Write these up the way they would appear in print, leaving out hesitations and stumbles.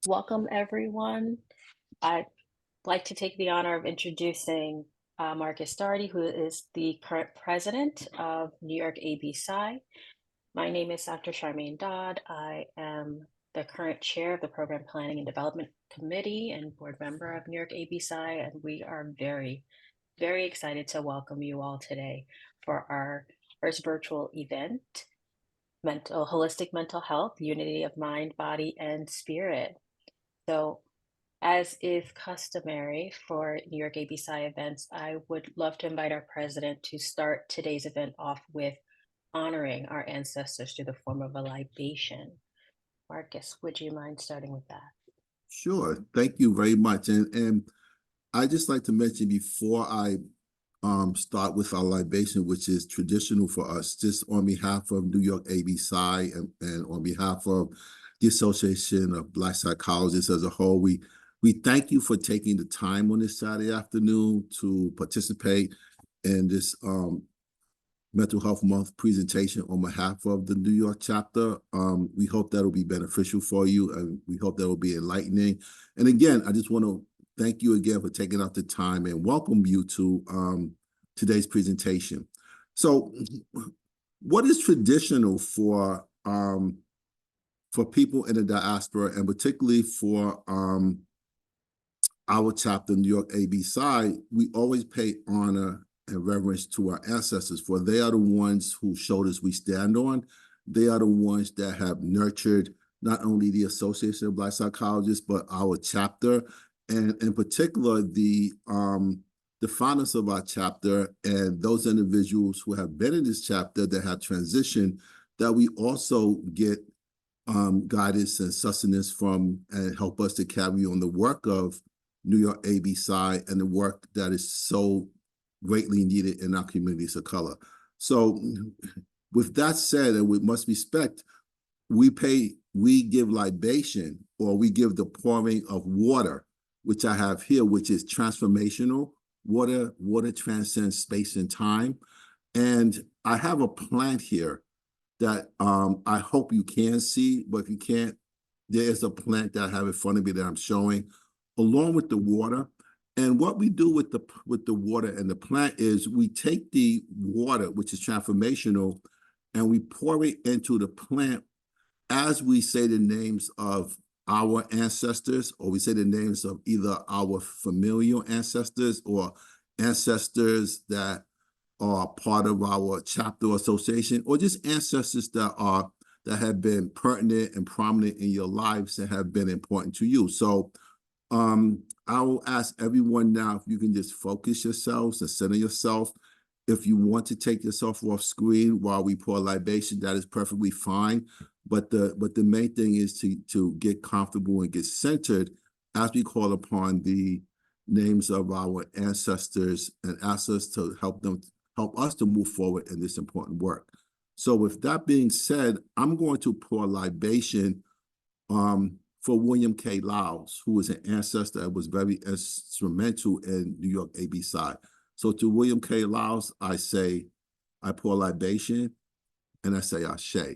Welcome, everyone. I'd like to take the honor of introducing Marcus Doherty, who is the current president of New York ABPsi. My name is Dr. Charmaine Dodd. I am the current chair of the Program Planning and Development Committee and board member of New York ABPsi, and we are very, very excited to welcome you all today for our first virtual event, Holistic Mental Health, Unity of Mind, Body, and Spirit. So, as is customary for New York ABPsi events, I would love to invite our president to start today's event off with honoring our ancestors through the form of a libation. Marcus, would you mind starting with that? Sure. Thank you very much. And I just like to mention before I start with our libation, which is traditional for us, just on behalf of New York ABPsi and on behalf of the Association of Black Psychologists as a whole, we thank you for taking the time on this Saturday afternoon to participate in this Mental Health Month presentation on behalf of the New York chapter. We hope that will be beneficial for you, and we hope that will be enlightening. And again, I just want to thank you again for taking out the time and welcome you to today's presentation. So, what is traditional for people in the diaspora, and particularly for our chapter, New York ABPsi? We always pay honor and reverence to our ancestors, for they are the ones whose shoulders we stand on. They are the ones that have nurtured not only the Association of Black Psychologists, but our chapter, and in particular, the founders of our chapter and those individuals who have been in this chapter that have transitioned, that we also get guidance and sustenance from and help us to carry on the work of New York ABPsi and the work that is so greatly needed in our communities of color. So with that said, and with much respect, we give libation, or we give the pouring of water, which I have here, which is transformational. Water transcends space and time. And I have a plant here that I hope you can see, but if you can't, there is a plant that I have in front of me that I'm showing, along with the water. And what we do with the water and the plant is we take the water, which is transformational, and we pour it into the plant as we say the names of our ancestors, or we say the names of either our familial ancestors or ancestors that are part of our chapter or association, or just ancestors that have been pertinent and prominent in your lives and have been important to you. So I will ask everyone now if you can just focus yourselves and center yourself. If you want to take yourself off screen while we pour libation, that is perfectly fine. But the main thing is to get comfortable and get centered as we call upon the names of our ancestors and ask us to help us to move forward in this important work. So with that being said, I'm going to pour libation for William K. Lowes, who is an ancestor that was very instrumental in New York ABPsi. So to William K. Lowes, I pour libation, and I say Ashe.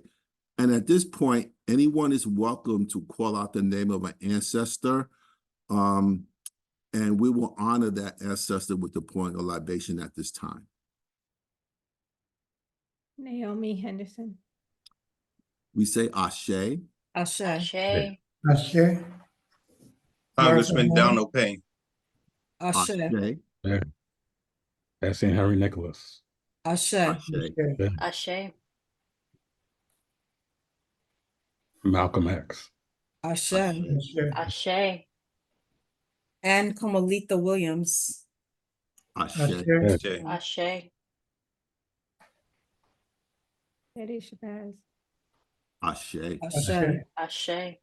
And at this point, anyone is welcome to call out the name of an ancestor, and we will honor that ancestor with the pouring of libation at this time. Naomi Henderson. We say Ashe. Ashe. Ashe. Ashe. Congressman Donald Payne. Ashe. Ashe. Yeah. That's in Henry Nicholas. Ashe. Ashe. Ashe. Malcolm X. Ashe. Ashe. And Kamalita Williams. Ashe. Ashe. Ashe. Eddie Shabazz. Ashe. Ashe. Ashe.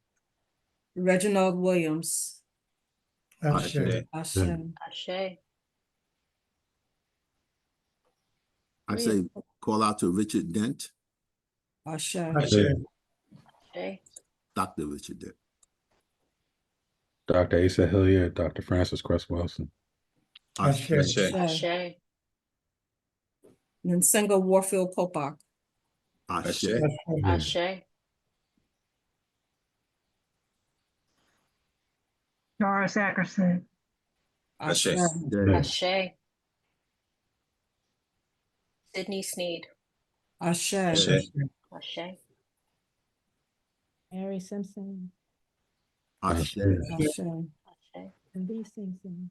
Reginald Williams. Ashe. Ashe. Ashe. I say call out to Richard Dent. Ashe. Ashe. Ashe. Dr. Richard Dent. Dr. Asa Hilliard, Dr. Francis Cress Wilson. Ashe. Ashe. Ashe. Nsenga Warfield Popak. Ashe. Ashe. Doris Ackerson. Ashe. Okay. Ashe. Sydney Sneed. Ashe. Okay. Ashe. Mary Simpson. Ashe. Ashe. Ashe. Lee Simpson.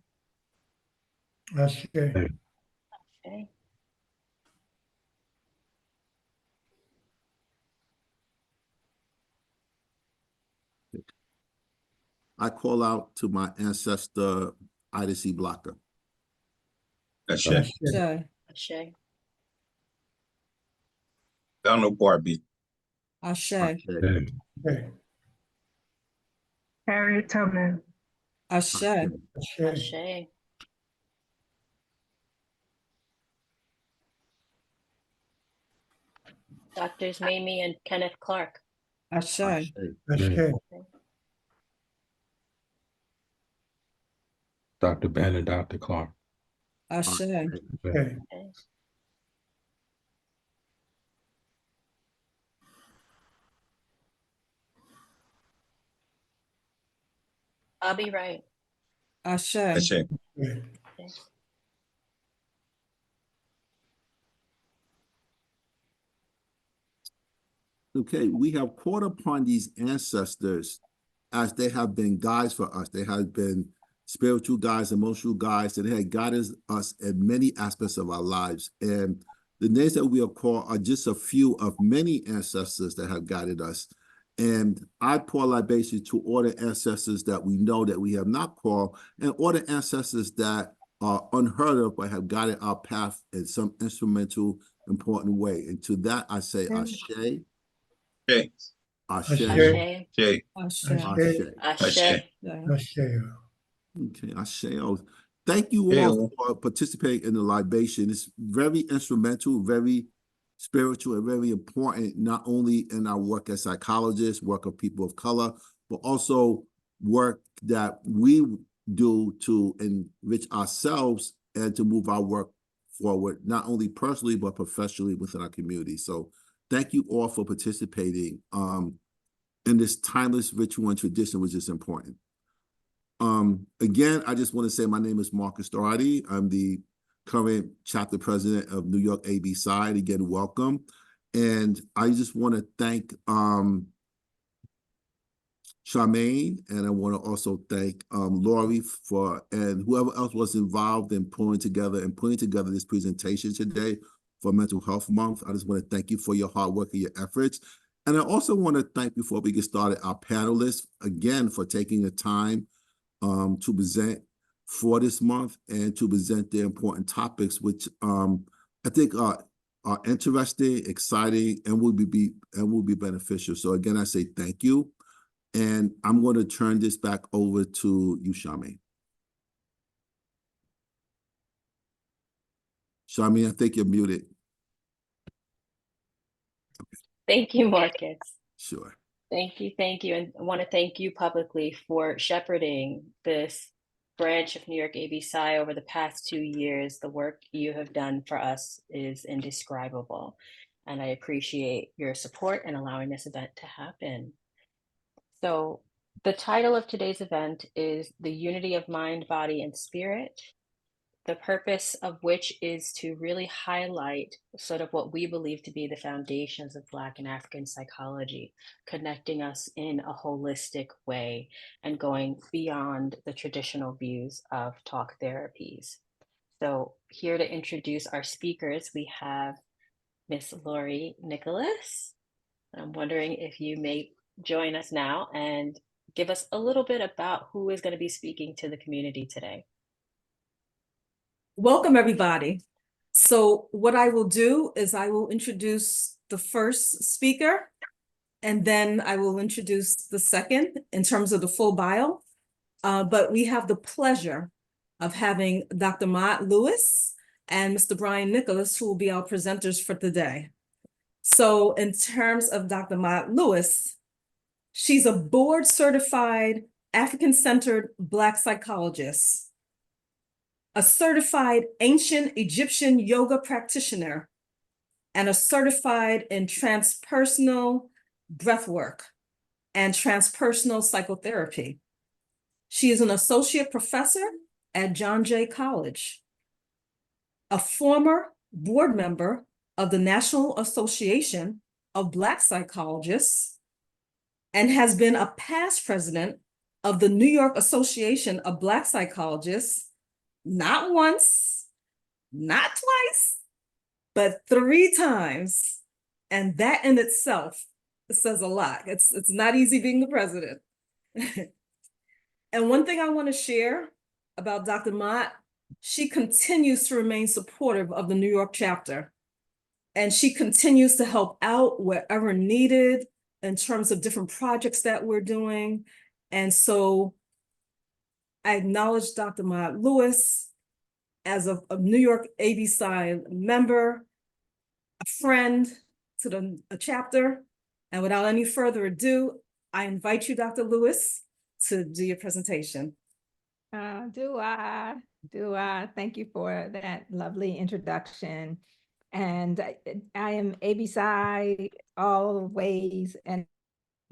Ashe. Ashe. I call out to my ancestor, Ida C. Blocker. Ashe. Ashe. Ashe. Ashe. Donald Barbie. Ashe. Ashe. Ashe. Harriet Tubman. Ashe. Ashe. Ashe. Doctors Mamie and Kenneth Clark. Ashe. Ashe. Ashe. Dr. Ben and Dr. Clark. Ashe. Ashe. Okay. Bobby Wright. Ashe. Okay. Okay, we have called upon these ancestors as they have been guides for us. They have been spiritual guides, emotional guides, and they have guided us in many aspects of our lives. And the names that we are called are just a few of many ancestors that have guided us. And I pour libation to all the ancestors that we know that we have not called, and all the ancestors that are unheard of but have guided our path in some instrumental, important way. And to that I say, Ashe. Ashe. Ashe. Ashe. Ashe. Ashe. Ashe. Ashe. Ashe. Okay, Ashe. Thank you all for participating in the libation. It's very instrumental, very spiritual, and very important, not only in our work as psychologists, work of people of color, but also work that we do to enrich ourselves and to move our work forward, not only personally, but professionally within our community. So thank you all for participating in this timeless ritual and tradition, which is important. Again, I just want to say my name is Marcus Doherty. I'm the current chapter president of New York AB Psi. Again, welcome. And I just want to thank Charmaine, and I want to also thank Lori and whoever else was involved in putting together this presentation today for Mental Health Month. I just want to thank you for your hard work and your efforts. And I also want to thank, before we get started, our panelists, again, for taking the time to present for this month and to present the important topics, which I think are interesting, exciting, and will be beneficial. So again, I say thank you. And I'm going to turn this back over to you, Charmaine. Charmaine, I think you're muted. Thank you, Marcus. Sure. Thank you. And I want to thank you publicly for shepherding this branch of New York AB Psi over the past 2 years. The work you have done for us is indescribable, and I appreciate your support in allowing this event to happen. So the title of today's event is The Unity of Mind, Body, and Spirit, the purpose of which is to really highlight sort of what we believe to be the foundations of Black and African psychology, connecting us in a holistic way and going beyond the traditional views of talk therapies. So here to introduce our speakers, we have Miss Lori Nicholas. I'm wondering if you may join us now and give us a little bit about who is going to be speaking to the community today. Welcome, everybody. So what I will do is I will introduce the first speaker, and then I will introduce the second in terms of the full bio. But we have the pleasure of having Dr. Mott Lewis and Mr. Brian Nicholas, who will be our presenters for today. So in terms of Dr. Mott Lewis, she's a board-certified African-centered Black psychologist, a certified ancient Egyptian yoga practitioner, and a certified in transpersonal breathwork and transpersonal psychotherapy. She is an associate professor at John Jay College, a former board member of the National Association of Black Psychologists, and has been a past president of the New York Association of Black Psychologists, not once, not twice, but 3 times. And that in itself says a lot. It's not easy being the president. And one thing I want to share about Dr. Mott, she continues to remain supportive of the New York chapter. And she continues to help out wherever needed in terms of different projects that we're doing. And so I acknowledge Dr. Mott Lewis as a New York AB-Psi member, a friend to a chapter. And without any further ado, I invite you, Dr. Lewis, to do your presentation. Do I? Thank you for that lovely introduction. And I am AB-Psi always and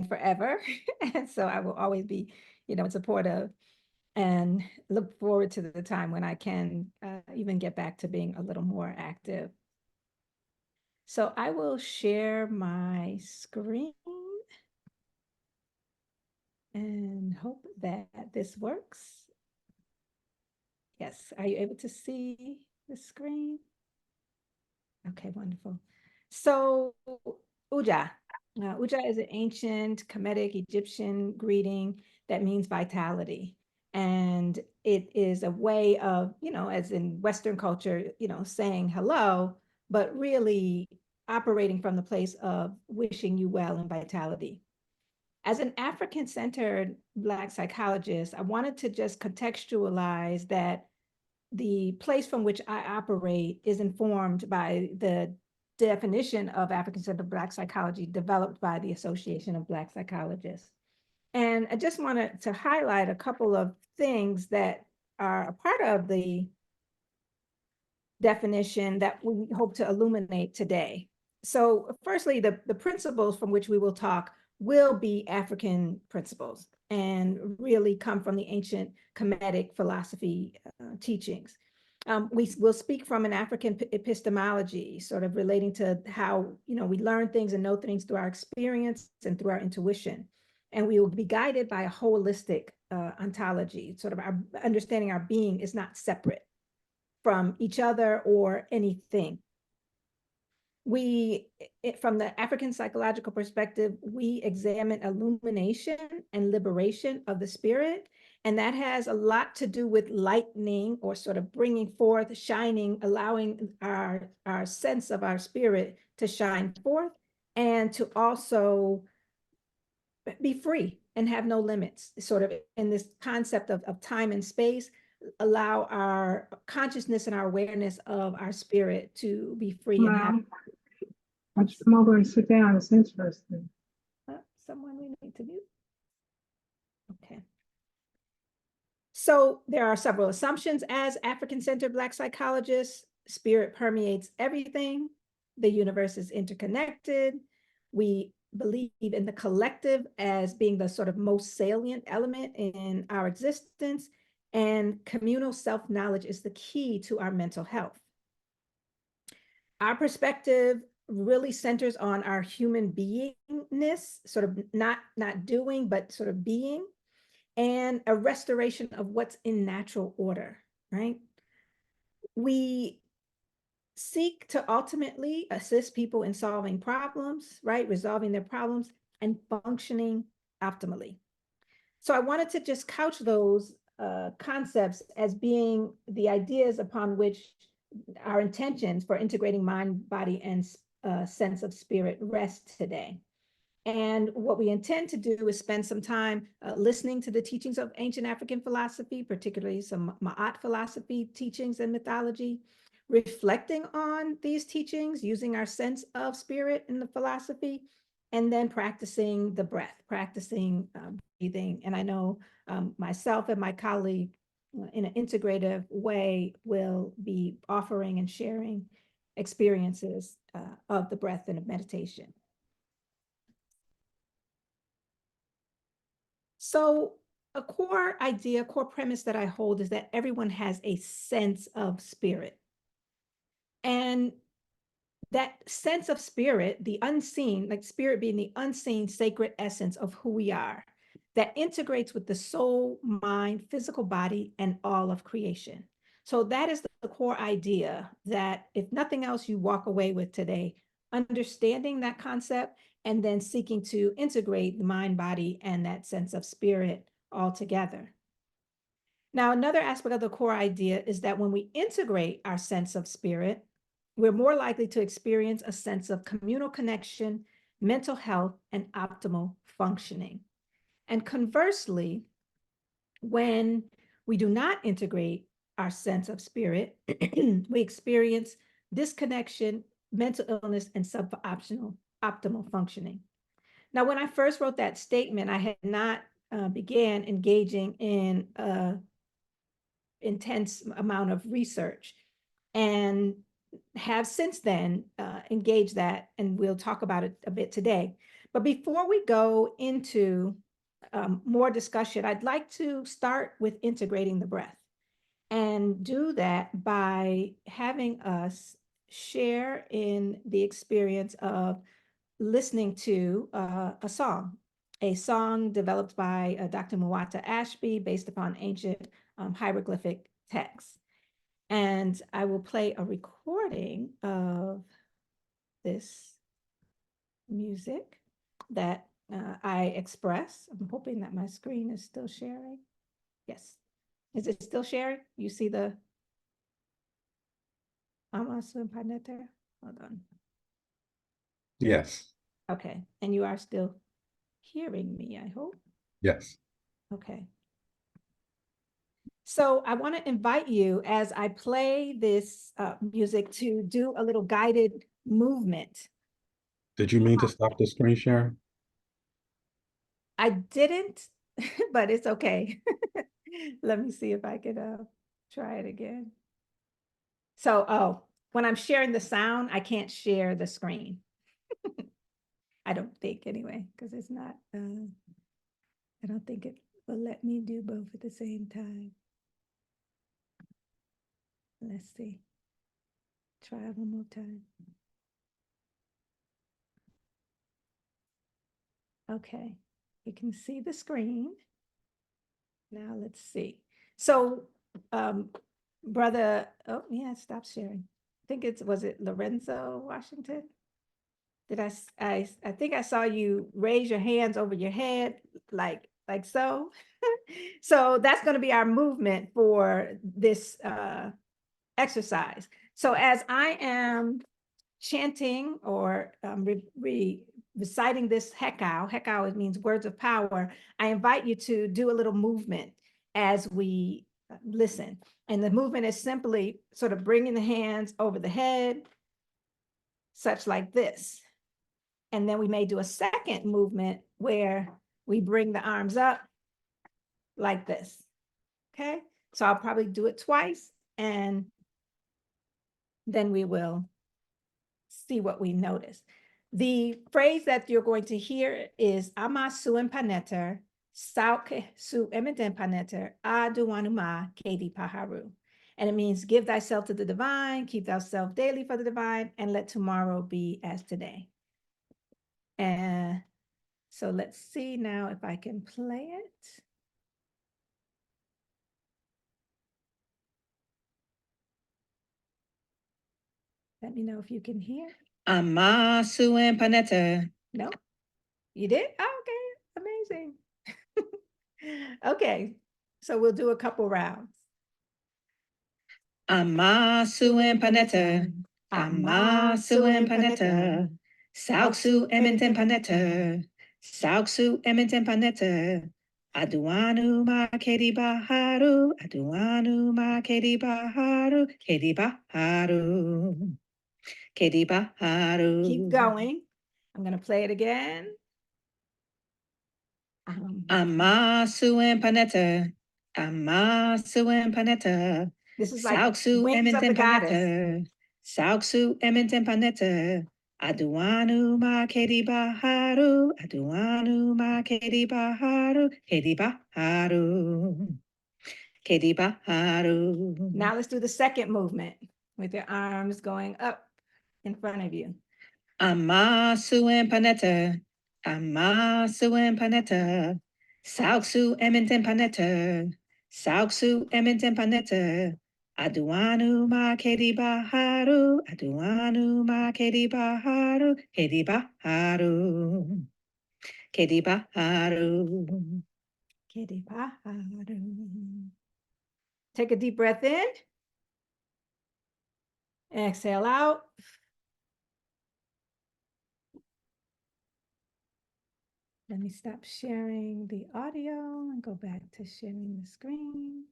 forever. And so I will always be, supportive and look forward to the time when I can even get back to being a little more active. So I will share my screen and hope that this works. Yes, are you able to see the screen? Okay, wonderful. So Uja. Uja is an ancient Kemetic Egyptian greeting that means vitality. And it is a way of, as in Western culture, saying hello, but really operating from the place of wishing you well and vitality. As an African-centered Black psychologist, I wanted to just contextualize that the place from which I operate is informed by the definition of African-centered Black psychology developed by the Association of Black Psychologists. And I just wanted to highlight a couple of things that are a part of the definition that we hope to illuminate today. So firstly, the principles from which we will talk will be African principles and really come from the ancient Kemetic philosophy teachings. We will speak from an African epistemology, sort of relating to how, we learn things and know things through our experience and through our intuition. And we will be guided by a holistic ontology, sort of our understanding our being is not separate from each other or anything. From the African psychological perspective, we examine illumination and liberation of the spirit. And that has a lot to do with lightening or sort of bringing forth, shining, allowing our sense of our spirit to shine forth and to also be free and have no limits, sort of in this concept of time and space, allow our consciousness and our awareness of our spirit to be free and have. Why don't you come over and sit down? It's interesting. Someone we need to mute. Okay. So there are several assumptions as African-centered Black psychologists. Spirit permeates everything. The universe is interconnected. We believe in the collective as being the sort of most salient element in our existence. And communal self-knowledge is the key to our mental health. Our perspective really centers on our human beingness, sort of not doing, but sort of being, and a restoration of what's in natural order, right? We seek to ultimately assist people in solving problems, right? Resolving their problems and functioning optimally. So I wanted to just couch those concepts as being the ideas upon which our intentions for integrating mind, body, and sense of spirit rest today. And what we intend to do is spend some time listening to the teachings of ancient African philosophy, particularly some Ma'at philosophy teachings and mythology, reflecting on these teachings, using our sense of spirit in the philosophy, and then practicing the breath, practicing breathing. And I know myself and my colleague in an integrative way will be offering and sharing experiences of the breath and of meditation. So a core idea, core premise that I hold is that everyone has a sense of spirit. And that sense of spirit, the unseen, like spirit being the unseen sacred essence of who we are, that integrates with the soul, mind, physical body, and all of creation. So that is the core idea that, if nothing else, you walk away with today, understanding that concept and then seeking to integrate the mind, body, and that sense of spirit all together. Now, another aspect of the core idea is that when we integrate our sense of spirit, we're more likely to experience a sense of communal connection, mental health, and optimal functioning. And conversely, when we do not integrate our sense of spirit, we experience disconnection, mental illness, and suboptimal functioning. Now, when I first wrote that statement, I had not began engaging in intense amount of research, and have since then engaged that, and we'll talk about it a bit today. But before we go into more discussion, I'd like to start with integrating the breath, and do that by having us share in the experience of listening to a song developed by Dr. Muwata Ashby based upon ancient hieroglyphic texts. And I will play a recording of this music that I express. I'm hoping that my screen is still sharing. Yes. Is it still sharing? You see the Amasu Panete? Hold on. Yes. Okay. And you are still hearing me, I hope. Yes. Okay. So I want to invite you, as I play this music, to do a little guided movement. Did you mean to stop the screen sharing? I didn't, but it's okay. Let me see if I could try it again. So, when I'm sharing the sound, I can't share the screen. I don't think, anyway, because it's not, I don't think it will let me do both at the same time. Let's see. Try one more time. Okay, you can see the screen. Now let's see. So, brother, oh yeah, stop sharing. I think was it Lorenzo Washington? Did I think I saw you raise your hands over your head, like so. So that's going to be our movement for this exercise. So as I am chanting or reciting this hekau, it means words of power, I invite you to do a little movement as we listen. And the movement is simply sort of bringing the hands over the head, such like this. And then we may do a second movement where we bring the arms up like this. Okay, so I'll probably do it twice, and then we will see what we notice. The phrase that you're going to hear is ama suen paneter, sauke su emiten paneter, aduanuma kedi paharu. And it means give thyself to the divine, keep thyself daily for the divine, and let tomorrow be as today. And so let's see now if I can play it. Let me know if you can hear. Ama suen paneta. No, you did? Oh, okay, amazing. Okay, so we'll do a couple rounds. Ama suen paneta. Ama suen paneta. Sauksu ementen paneta. Sauksu ementen paneta. Aduanu ma kedi baharu. Aduanu ma kedi baharu. Kedi baharu. Kedi baharu. Keep going. I'm going to play it again. Ama suen paneta. Ama suen paneta. This is like Sauksu wings of the goddess. Sauksu ementen paneta. Aduanu ma kedi baharu, aduanu ma kedi baharu, kedi baharu, kedi baharu. Now let's do the second movement with your arms going up in front of you. Amasu empaneta, amasu empaneta, sauksu ementen paneta, sauksu ementen paneta. Aduanu ma kedi baharu, aduanu ma kedi baharu, kedi baharu, kedi baharu. Kedi baharu. Take a deep breath in. Exhale out. Let me stop sharing the audio and go back to sharing the screen.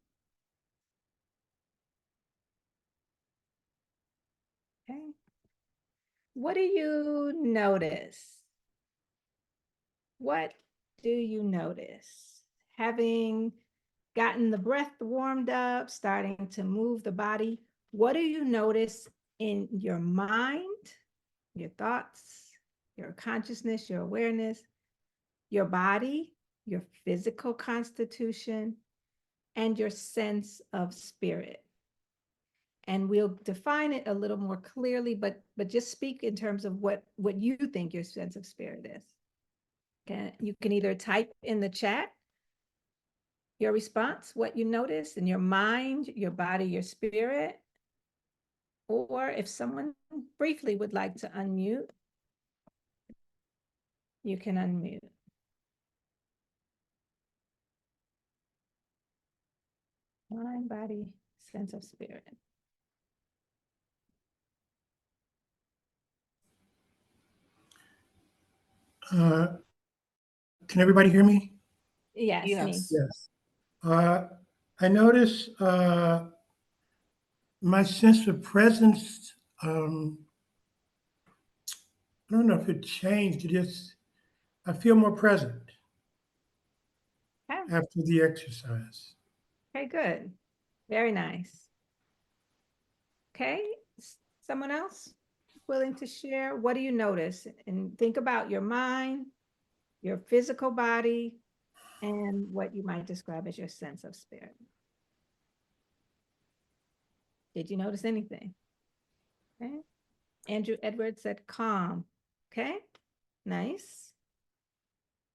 Okay. What do you notice? What do you notice? Having gotten the breath warmed up, starting to move the body, what do you notice in your mind, your thoughts, your consciousness, your awareness, your body, your physical constitution, and your sense of spirit? And we'll define it a little more clearly, but just speak in terms of what you think your sense of spirit is. You can either type in the chat your response, what you notice in your mind, your body, your spirit, or if someone briefly would like to unmute, you can unmute. Mind, body, sense of spirit. Can everybody hear me? Yes, me. Yes. I notice my sense of presence, I don't know if it changed. I feel more present Okay, after the exercise. okay, good. Very nice. Okay, someone else willing to share? What do you notice? And think about your mind, your physical body, and what you might describe as your sense of spirit. Did you notice anything? Okay. Andrew Edwards said calm. Okay, nice.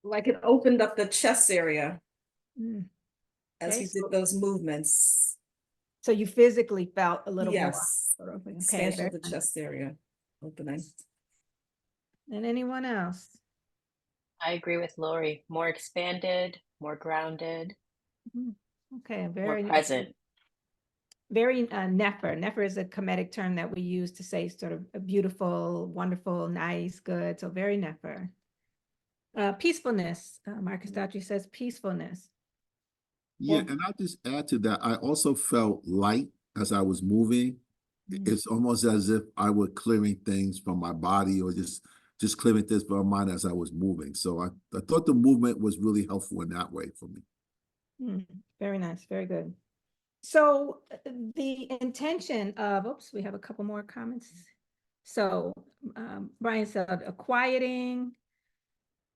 Like it opened up the chest area Mm. as Okay, he did those movements. so you physically felt a little more. Yes, Okay, expansion very of the nice. chest area opening. And anyone else? I agree with Lori. More expanded, more grounded, Mhm. Okay, more very nice. present. Very Nefer. Nefer is a Kemetic term that we use to say sort of a beautiful, wonderful, nice, good. So very Nefer. Peacefulness. Marcus Daughtry says peacefulness. Yeah, Well, and I'll just add to that. I also felt light as I was moving. Mm. It's almost as if I were clearing things from my body or just clearing things from my mind as I was moving. So I thought the movement was really helpful in that way for me. Very nice, very good. So the intention of, oops, we have a couple more comments. So Brian said a quieting.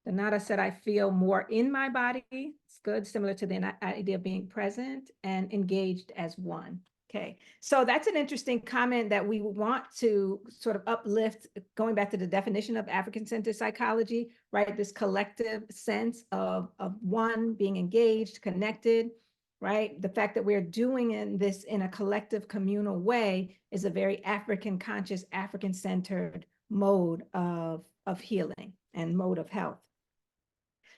Donata said, I feel more in my body. It's good, similar to the idea of being present and engaged as one. Okay, so that's an interesting comment that we want to sort of uplift, going back to the definition of African-centered psychology, right? This collective sense of one, being engaged, connected, right? The fact that we're doing this in a collective communal way is a very African conscious, African-centered mode of healing and mode of health.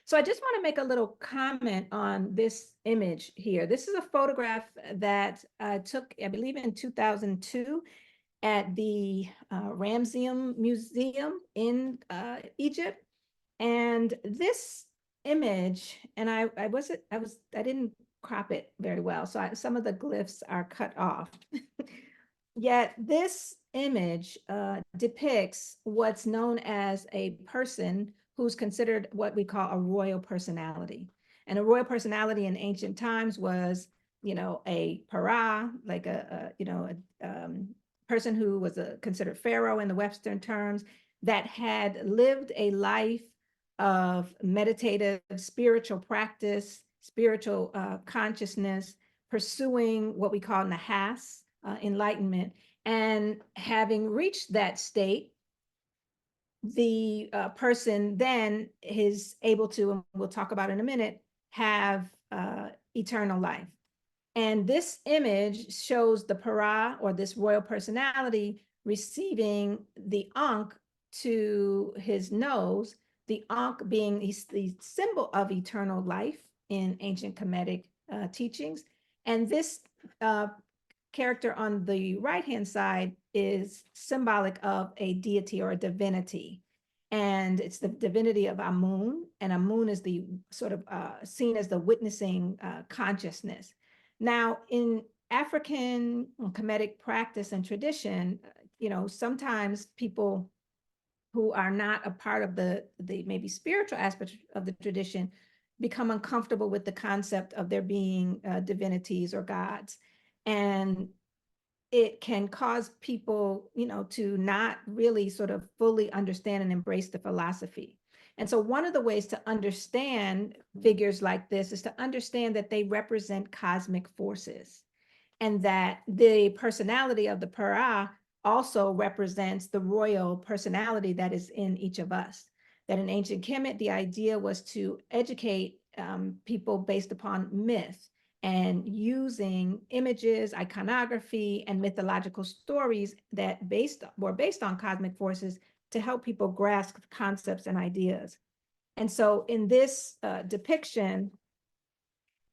So I just want to make a little comment on this image here. This is a photograph that I took, I believe, in 2002 at the Ramesseum Museum in Egypt. And this image, and I didn't crop it very well, so some of the glyphs are cut off. Yet this image depicts what's known as a person who's considered what we call a royal personality. And a royal personality in ancient times was, a para, like a person who was considered pharaoh in the Western terms. that had lived a life of meditative spiritual practice, spiritual consciousness, pursuing what we call nahas, enlightenment, and having reached that state, the person then is able to, and we'll talk about in a minute, have eternal life. And this image shows the para, or this royal personality, receiving the ankh to his nose, the ankh being the symbol of eternal life in ancient Kemetic teachings. And this character on the right-hand side is symbolic of a deity or a divinity. And it's the divinity of Amun, and Amun is the sort of seen as the witnessing consciousness. Now, in African Kemetic practice and tradition, sometimes people who are not a part of the maybe spiritual aspect of the tradition become uncomfortable with the concept of there being divinities or gods. And it can cause people, to not really sort of fully understand and embrace the philosophy. And so one of the ways to understand figures like this is to understand that they represent cosmic forces, and that the personality of the para also represents the royal personality that is in each of us. That in ancient Kemet, the idea was to educate people based upon myth, and using images, iconography, and mythological stories that were based on cosmic forces to help people grasp concepts and ideas. And so in this depiction,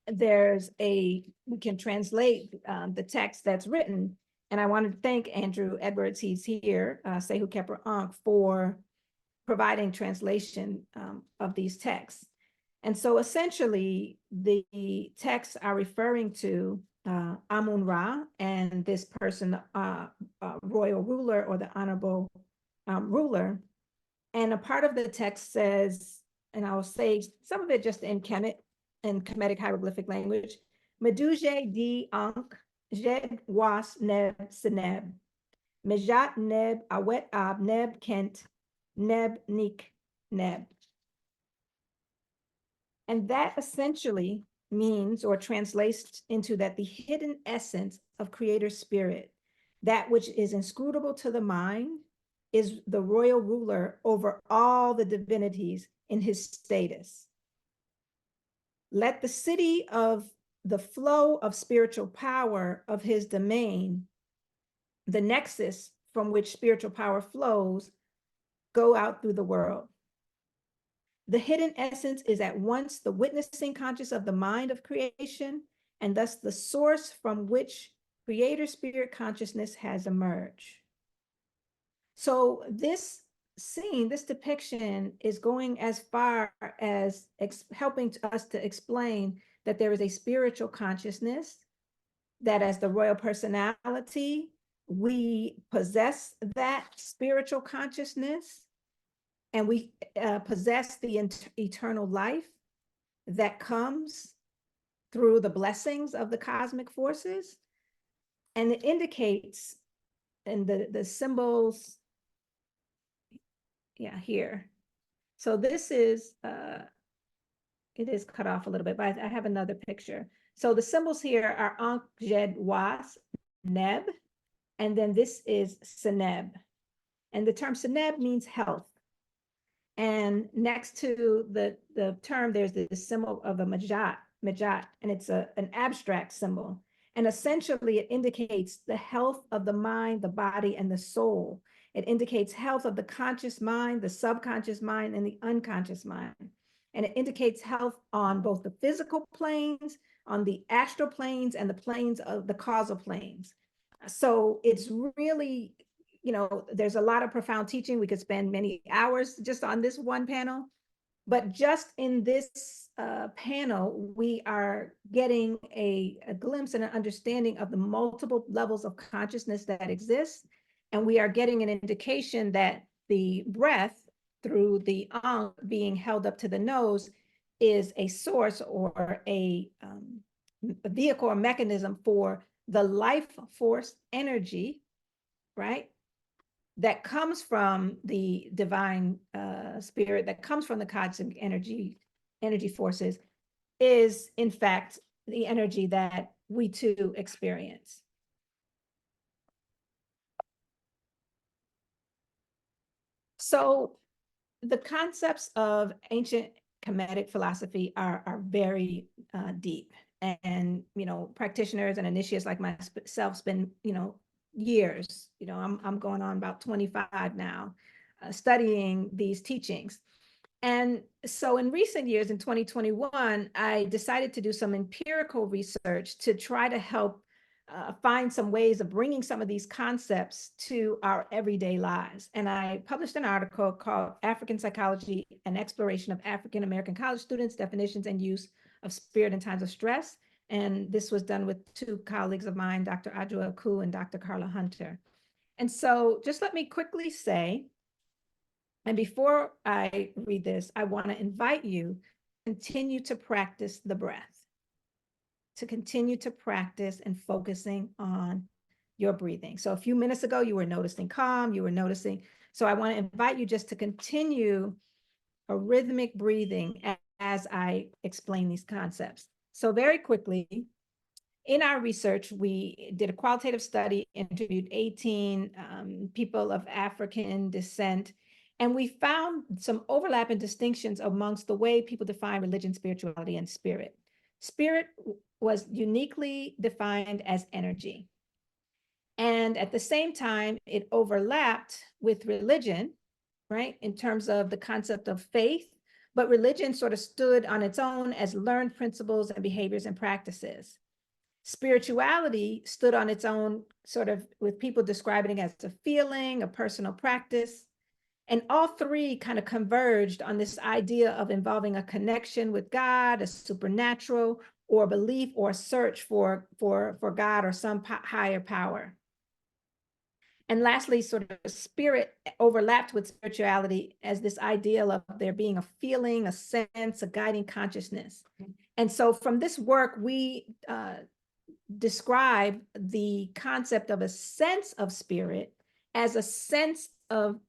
we can translate the text that's written. And I want to thank Andrew Edwards, he's here, Sehu Keper Ankh, for providing translation of these texts. And so essentially, the texts are referring to Amun-Ra and this person, royal ruler, or the honorable ruler. And a part of the text says, and I'll say some of it just in Kemetic hieroglyphic language, Meduje di Ankh, Jed Was Neb Seneb, Mejat Neb Awet Ab Neb Kent, Neb Nik Neb. And that essentially means, or translates into, that the hidden essence of Creator Spirit, that which is inscrutable to the mind, is the royal ruler over all the divinities in his status. Let the city of the flow of spiritual power of his domain, the nexus from which spiritual power flows, go out through the world. The hidden essence is at once the witnessing conscious of the mind of creation, and thus the source from which Creator Spirit consciousness has emerged. So this scene, this depiction, is going as far as helping us to explain that there is a spiritual consciousness, that as the royal personality, we possess that spiritual consciousness, and we possess the eternal life that comes through the blessings of the cosmic forces. And it indicates in the symbols, here. So this is, it is cut off a little bit, but I have another picture. So the symbols here are Ankh, Jed, Was, Neb, and then this is Seneb. And the term Seneb means health. And next to the term, there's the symbol of a Majat, and it's an abstract symbol. And essentially, it indicates the health of the mind, the body, and the soul. It indicates health of the conscious mind, the subconscious mind, and the unconscious mind. And it indicates health on both the physical planes, on the astral planes, and the planes of the causal planes. So it's really, there's a lot of profound teaching. We could spend many hours just on this one panel, but just in this panel, we are getting a glimpse and an understanding of the multiple levels of consciousness that exist. And we are getting an indication that the breath through the ankh being held up to the nose is a source, or a vehicle or mechanism for the life force energy, right, that comes from the divine spirit, that comes from the cosmic energy forces, is in fact the energy that we too experience. So the concepts of ancient Kemetic philosophy are very deep, and practitioners and initiates like myself spend years. I'm going on about 25 now, studying these teachings. And so in recent years, in 2021, I decided to do some empirical research to try to help find some ways of bringing some of these concepts to our everyday lives. And I published an article called African Psychology, an Exploration of African American College Students, Definitions and Use of Spirit in Times of Stress. And this was done with two colleagues of mine, Dr. Adjoa Ku and Dr. Carla Hunter. And so just let me quickly say, and before I read this, I want to invite you to continue to practice the breath, to continue to practice and focusing on your breathing. So a few minutes ago, you were noticing calm, you were noticing. So I want to invite you just to continue a rhythmic breathing as I explain these concepts. So very quickly, in our research, we did a qualitative study, interviewed 18 people of African descent, and we found some overlap and distinctions amongst the way people define religion, spirituality, and spirit. Spirit was uniquely defined as energy. And at the same time, it overlapped with religion, right, in terms of the concept of faith, but religion sort of stood on its own as learned principles and behaviors and practices. Spirituality stood on its own, sort of with people describing it as a feeling, a personal practice. And all three kind of converged on this idea of involving a connection with God, a supernatural, or belief or search for God or some higher power. And lastly, sort of spirit overlapped with spirituality as this ideal of there being a feeling, a sense, a guiding consciousness. And so from this work, we describe the concept of a sense of spirit as a sense of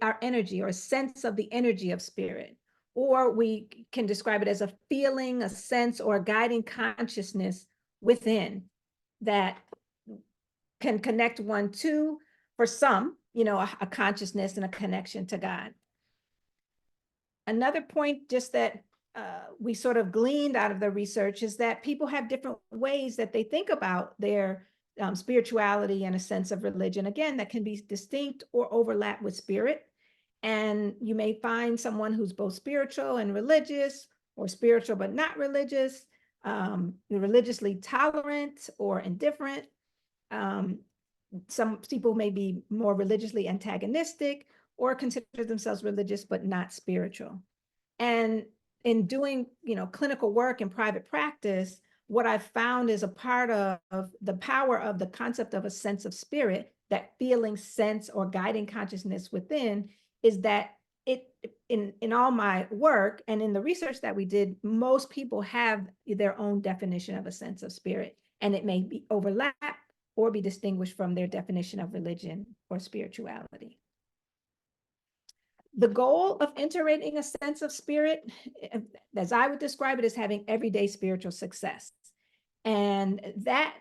our energy, or a sense of the energy of spirit. Or we can describe it as a feeling, a sense, or a guiding consciousness within that can connect one to, for some, a consciousness and a connection to God. Another point just that we sort of gleaned out of the research is that people have different ways that they think about their spirituality and a sense of religion. Again, that can be distinct or overlap with spirit. And you may find someone who's both spiritual and religious, or spiritual but not religious, religiously tolerant or indifferent. Some people may be more religiously antagonistic or consider themselves religious but not spiritual. And in doing, clinical work in private practice, what I've found is a part of the power of the concept of a sense of spirit, that feeling, sense, or guiding consciousness within, is that in all my work and in the research that we did, most people have their own definition of a sense of spirit, and it may be overlap or be distinguished from their definition of religion or spirituality. The goal of integrating a sense of spirit, as I would describe it, is having everyday spiritual success. And that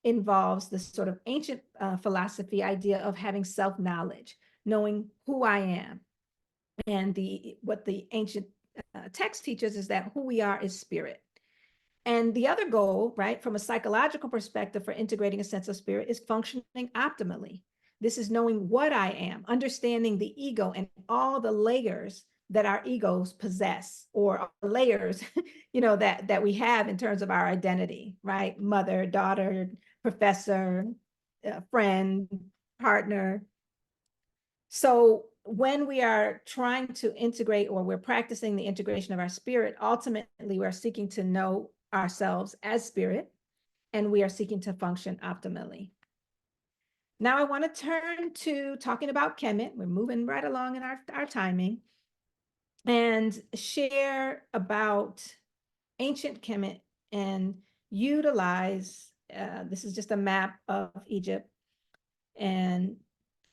involves the sort of ancient philosophy idea of having self-knowledge, knowing who I am. And what the ancient text teaches is that who we are is spirit. And the other goal, right, from a psychological perspective for integrating a sense of spirit, is functioning optimally. This is knowing what I am, understanding the ego and all the layers that our egos possess, or layers, that we have in terms of our identity, right? Mother, daughter, professor, friend, partner. So when we are trying to integrate, or we're practicing the integration of our spirit, ultimately we're seeking to know ourselves as spirit, and we are seeking to function optimally. Now I want to turn to talking about Kemet. We're moving right along in our timing, and share about ancient Kemet and utilize, this is just a map of Egypt, and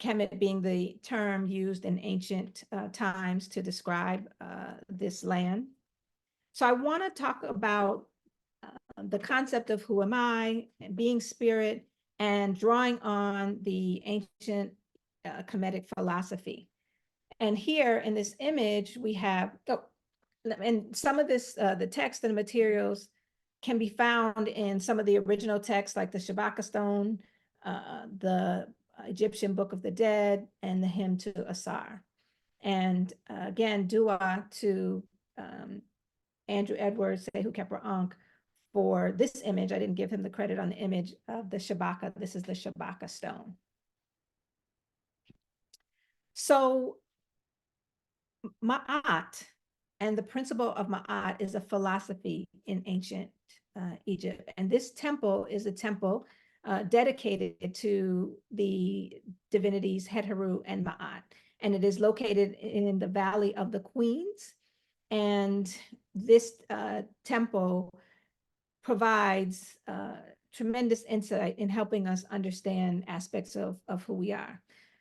Kemet being the term used in ancient times to describe this land. So I want to talk about the concept of who am I, and being spirit, and drawing on the ancient Kemetic philosophy. And here in this image, we have, and some of this, the text and the materials can be found in some of the original texts like the Shabaka stone, the Egyptian Book of the Dead, and the hymn to Asar. And again, dua to Andrew Edwards, Sehu Kepra Ankh, for this image. I didn't give him the credit on the image of the Shabaka. This is the Shabaka stone. So Ma'at and the principle of Ma'at is a philosophy in ancient Egypt. And this temple is a temple dedicated to the divinities Hetharu and Ma'at. And it is located in the Valley of the Queens. And this temple provides tremendous insight in helping us understand aspects of who we are.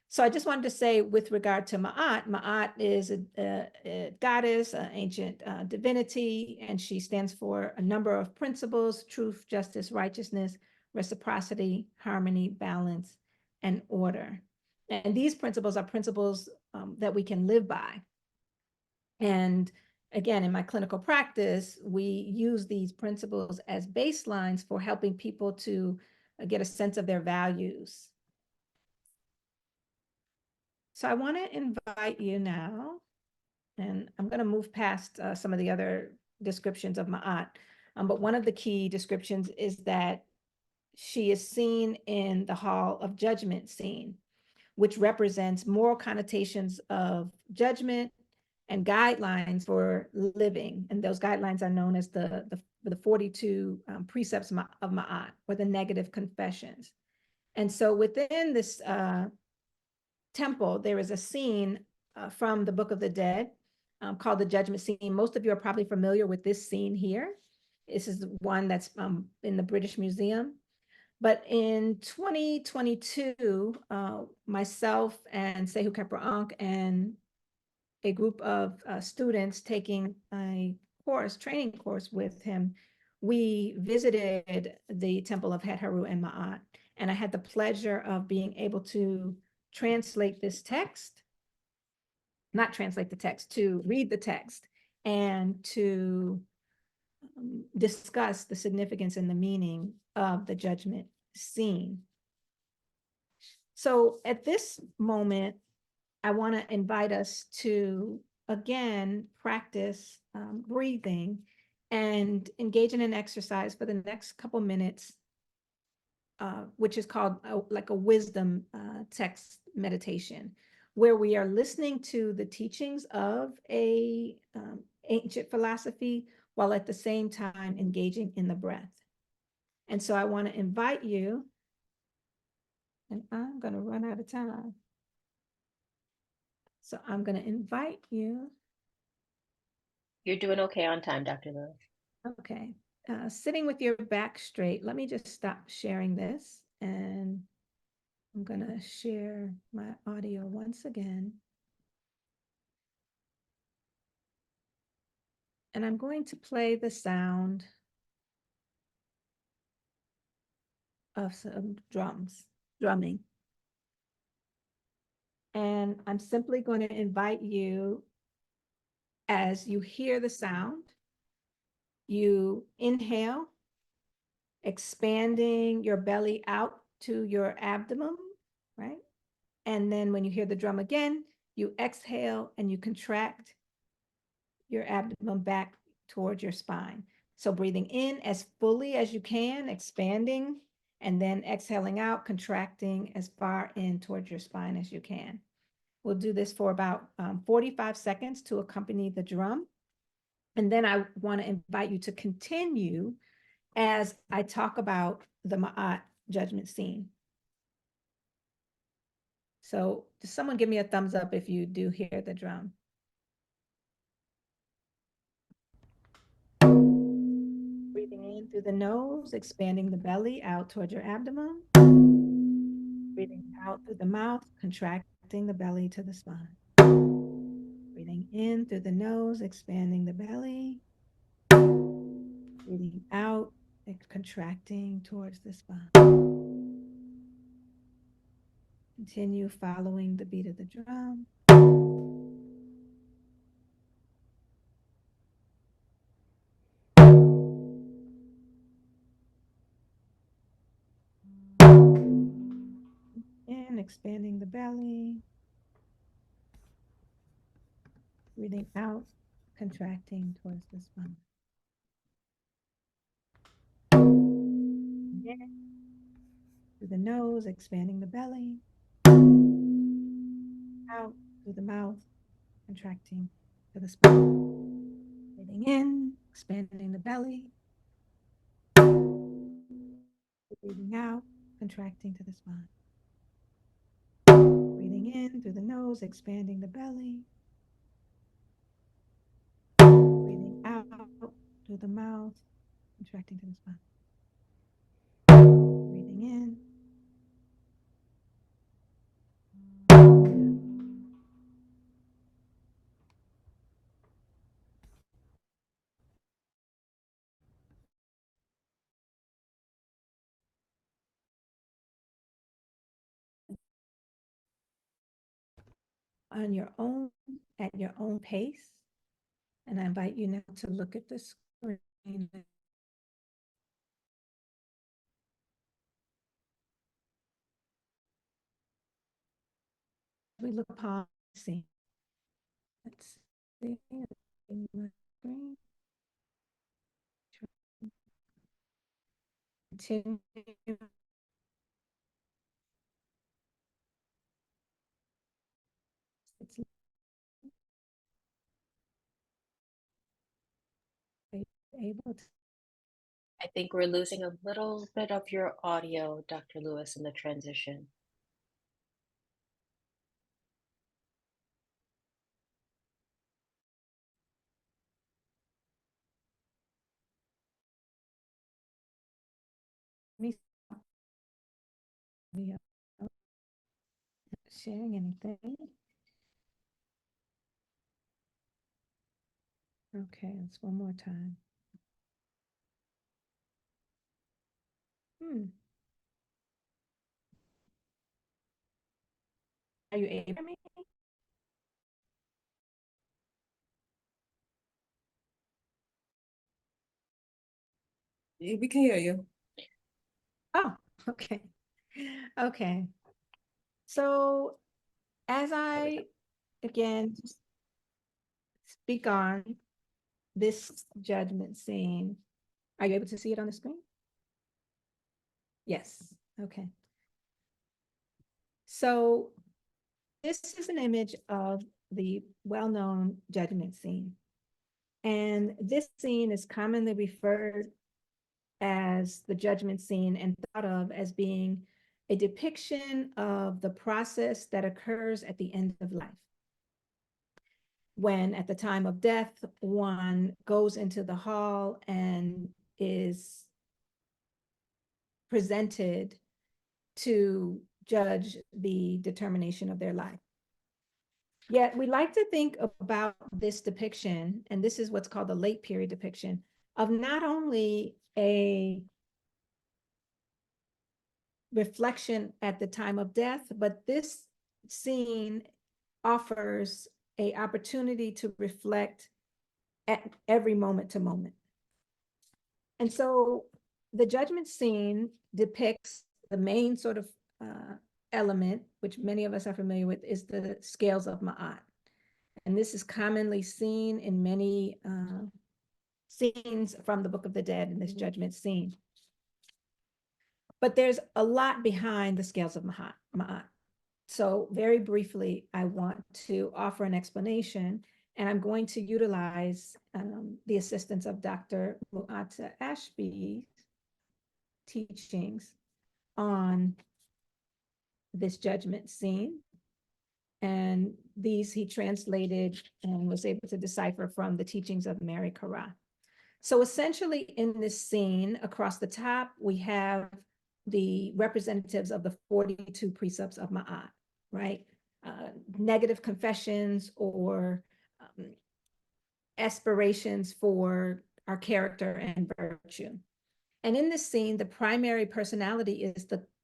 So I just wanted to say with regard to Ma'at, Ma'at is a goddess, an ancient divinity, and she stands for a number of principles: truth, justice, righteousness, reciprocity, harmony, balance, and order. And these principles are principles that we can live by. And again, in my clinical practice, we use these principles as baselines for helping people to get a sense of their values. So I want to invite you now, and I'm going to move past some of the other descriptions of Ma'at, but one of the key descriptions is that she is seen in the Hall of Judgment scene, which represents moral connotations of judgment and guidelines for living. And those guidelines are known as the 42 precepts of Ma'at, or the negative confessions. And so within this temple, there is a scene from the Book of the Dead called the Judgment Scene. Most of you are probably familiar with this scene here. This is one that's in the British Museum. But in 2022, myself and Sehu Kepra Ankh and a group of students taking a training course with him, we visited the Temple of Hetharu and Ma'at. And I had the pleasure of being able to translate this text, not translate the text, to read the text and to discuss the significance and the meaning of the judgment scene. So at this moment, I want to invite us to, again, practice breathing and engage in an exercise for the next couple minutes, which is called like a wisdom text meditation, where we are listening to the teachings of a ancient philosophy while at the same time engaging in the breath. And so I want to invite you, and I'm going to run out of time. So I'm going to invite you. You're doing okay on time, Dr. Lewis. Okay. Sitting with your back straight. Let me just stop sharing this, and I'm going to share my audio once again. And I'm going to play the sound of some drumming. And I'm simply going to invite you, as you hear the sound, you inhale, expanding your belly out to your abdomen, right? And then when you hear the drum again, you exhale and you contract your abdomen back towards your spine. So breathing in as fully as you can, expanding, and then exhaling out, contracting as far in towards your spine as you can. We'll do this for about 45 seconds to accompany the drum. And then I want to invite you to continue as I talk about the Ma'at judgment scene. So does someone give me a thumbs up if you do hear the drum? Breathing in through the nose, expanding the belly out towards your abdomen. Breathing Breathing out through the mouth, contracting the belly to the spine. Breathing in through the nose, expanding the belly. Breathing out, contracting towards the spine. Continue following the beat of the drum. And expanding the belly. Breathing out, contracting towards the spine. In through the nose, expanding the belly. Out through the mouth, contracting to the spine. Breathing in, expanding the belly. Breathing out, contracting to the spine. Breathing in through the nose, expanding the belly. Breathing out through the mouth, contracting to the spine. Breathing in. On your own, at your own pace. And I invite you now to look at the screen. We look upon the scene. Let's see. Screen. Continue. It's able to. I think we're losing a little bit of your audio, Dr. Lewis, in the transition. Sharing anything. Okay, let's one more time. Are you able to hear me? We can hear you. Oh, okay. Okay. So as I, again, speak on this judgment scene, are you able to see it on the screen? Yes. Okay. So this is an image of the well-known judgment scene. And this scene is commonly referred as the judgment scene and thought of as being a depiction of the process that occurs at the end of life. When at the time of death, one goes into the hall and is presented to judge the determination of their life. Yet we like to think about this depiction, and this is what's called the late period depiction, of not only a reflection at the time of death, but this scene offers an opportunity to reflect at every moment to moment. And so the judgment scene depicts the main sort of element, which many of us are familiar with, is the scales of Ma'at. And this is commonly seen in many scenes from the Book of the Dead in this judgment scene. But there's a lot behind the scales of Ma'at. So very briefly, I want to offer an explanation, and I'm going to utilize the assistance of Dr. Mu'atta Ashby's teachings on this judgment scene. And these he translated and was able to decipher from the teachings of Mary Kara. So essentially in this scene, across the top, we have the representatives of the 42 precepts of Ma'at, right? Negative confessions or aspirations for our character and virtue. And in this scene, the primary personality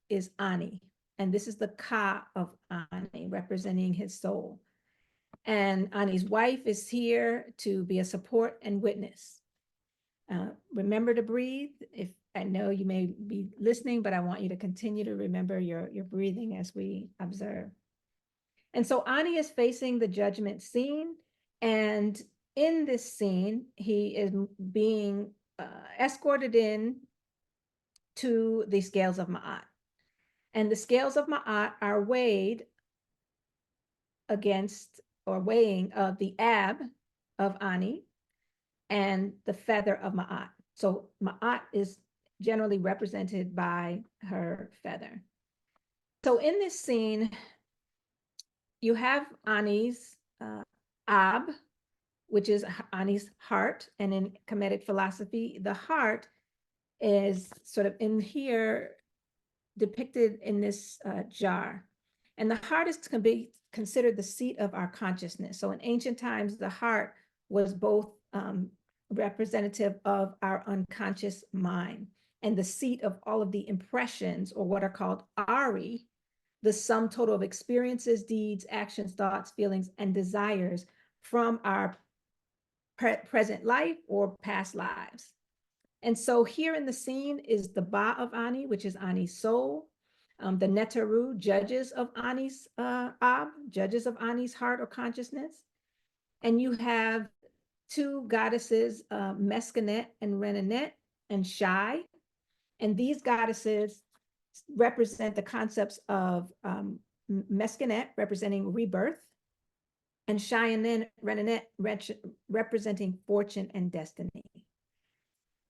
is Ani, and this is the Ka of Ani, representing his soul. And Ani's wife is here to be a support and witness. Remember to breathe. If I know you may be listening, but I want you to continue to remember your breathing as we observe. And so Ani is facing the judgment scene, and in this scene, he is being escorted in to the scales of Ma'at. And the scales of Ma'at are weighed against or weighing of the ab of Ani and the feather of Ma'at. So Ma'at is generally represented by her feather. So in this scene, you have Ani's ab, which is Ani's heart. And in Kemetic philosophy, the heart is sort of in here depicted in this jar. And the heart is to be considered the seat of our consciousness. So in ancient times, the heart was both representative of our unconscious mind and the seat of all of the impressions, or what are called Ari, the sum total of experiences, deeds, actions, thoughts, feelings, and desires from our present life or past lives. And so here in the scene is the Ba of Ani, which is Ani's soul. The Netaru, judges of Ani's Ab, judges of Ani's heart or consciousness. And you have two goddesses, Meskenet and Renenet and Shai. And these goddesses represent the concepts of Meskenet, representing rebirth, and Shai and Renenet representing fortune and destiny.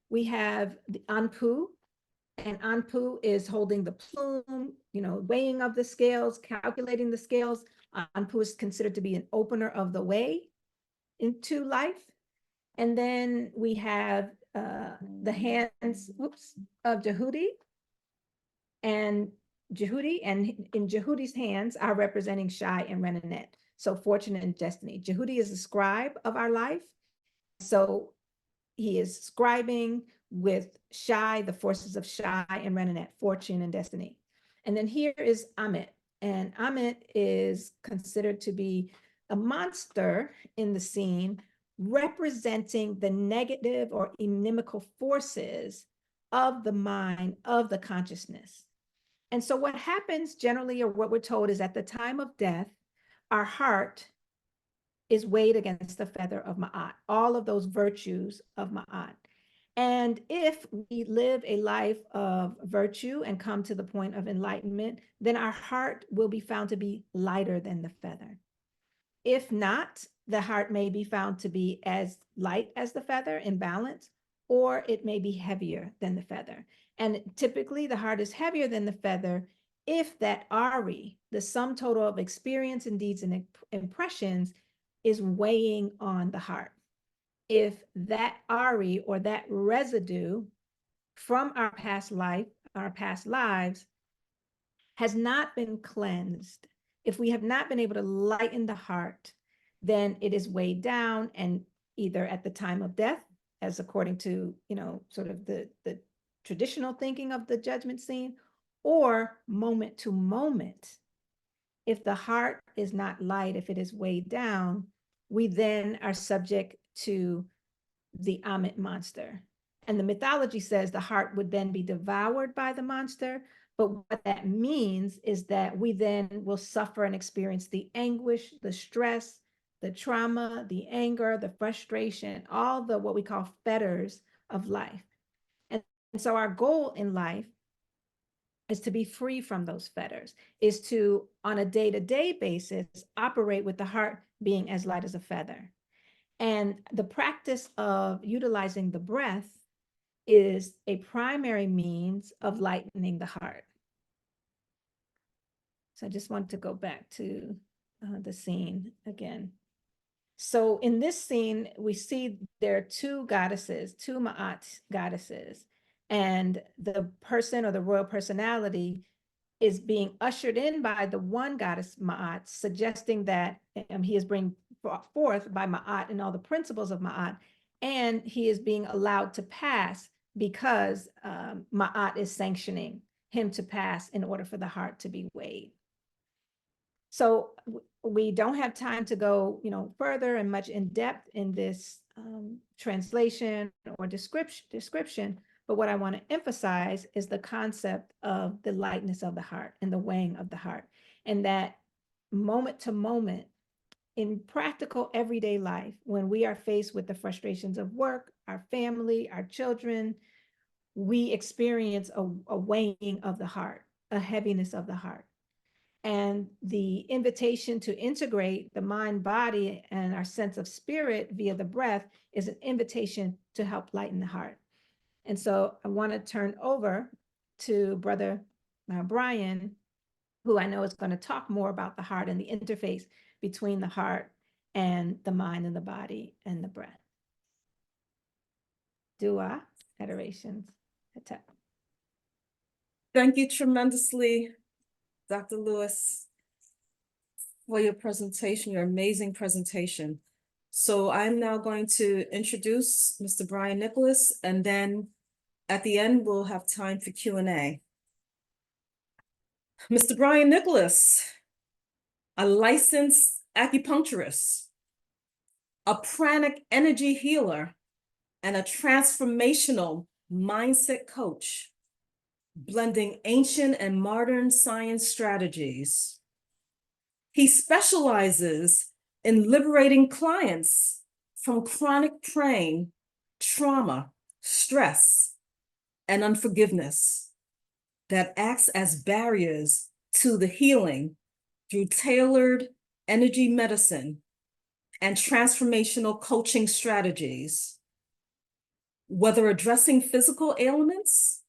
We have the Anpu, and Anpu is holding the plume, weighing of the scales, calculating the scales. Anpu is considered to be an opener of the way into life. And then we have the hands, of Jehudi. And in Jehudi's hands are representing Shai and Renenet. So fortune and destiny. Jehudi is the scribe of our life. So he is scribing with Shai, the forces of Shai and Renenet, fortune and destiny. And then here is Amit. And Amit is considered to be a monster in the scene, representing the negative or inimical forces of the mind, of the consciousness. And so what happens generally, or what we're told, is at the time of death, our heart is weighed against the feather of Ma'at, all of those virtues of Ma'at. And if we live a life of virtue and come to the point of enlightenment, then our heart will be found to be lighter than the feather. If not, the heart may be found to be as light as the feather in balance, or it may be heavier than the feather. And typically the heart is heavier than the feather if that Ari, the sum total of experience and deeds and impressions, is weighing on the heart. If that Ari, or that residue from our past life, our past lives, has not been cleansed, if we have not been able to lighten the heart, then it is weighed down, and either at the time of death, as according to, sort of the traditional thinking of the judgment scene, or moment to moment. If the heart is not light, if it is weighed down, we then are subject to the Amit monster. And the mythology says the heart would then be devoured by the monster. But what that means is that we then will suffer and experience the anguish, the stress, the trauma, the anger, the frustration, all the what we call fetters of life. And so our goal in life is to be free from those fetters, is to, on a day-to-day basis, operate with the heart being as light as a feather. And the practice of utilizing the breath is a primary means of lightening the heart. So I just want to go back to the scene again. So in this scene, we see there are two goddesses, two Ma'at goddesses, And the person or the royal personality is being ushered in by the one goddess Ma'at, suggesting that he is being brought forth by Ma'at and all the principles of Ma'at, and he is being allowed to pass because Ma'at is sanctioning him to pass in order for the heart to be weighed. So we don't have time to go, further and much in depth in this translation or description. But what I want to emphasize is the concept of the lightness of the heart and the weighing of the heart, and that moment to moment in practical everyday life, when we are faced with the frustrations of work, our family, our children, we experience a weighing of the heart, a heaviness of the heart. And the invitation to integrate the mind, body, and our sense of spirit via the breath is an invitation to help lighten the heart. And so I want to turn over to Brother Brian, who I know is going to talk more about the heart and the interface between the heart and the mind and the body and the breath. Dua, adorations. Thank you tremendously, Dr. Lewis, for your presentation, your amazing presentation. So I'm now going to introduce Mr. Brian Nicholas, and then at the end, we'll have time for Q&A. Mr. Brian Nicholas, a licensed acupuncturist, a pranic energy healer, and a transformational mindset coach, blending ancient and modern science strategies. He specializes in liberating clients from chronic pain, trauma, stress, and unforgiveness that acts as barriers to the healing through tailored energy medicine and transformational coaching strategies. Whether addressing physical ailments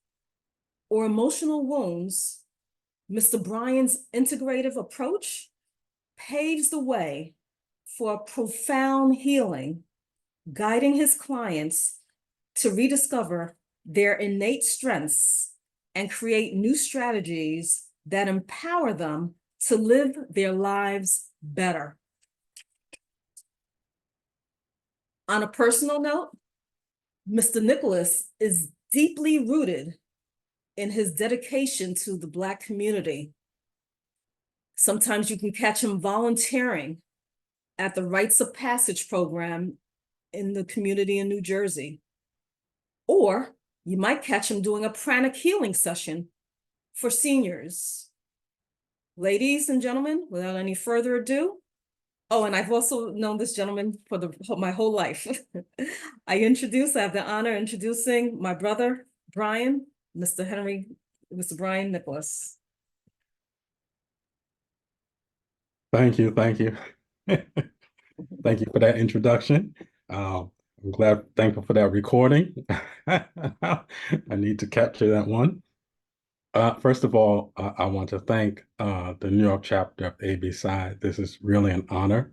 or emotional wounds, Mr. Brian's integrative approach paves the way for profound healing, guiding his clients to rediscover their innate strengths and create new strategies that empower them to live their lives better. On a personal note, Mr. Nicholas is deeply rooted in his dedication to the Black community. Sometimes you can catch him volunteering at the Rites of Passage program in the community in New Jersey. Or you might catch him doing a pranic healing session for seniors. Ladies and gentlemen, without any further ado, oh, and I've also known this gentleman for my whole life. I have the honor of introducing my brother, Brian, Mr. Brian Nicholas. Thank you. Thank you. Thank you for that introduction. I'm thankful for that recording. I need to capture that one. First of all, I want to thank the New York chapter of AB Psi. This is really an honor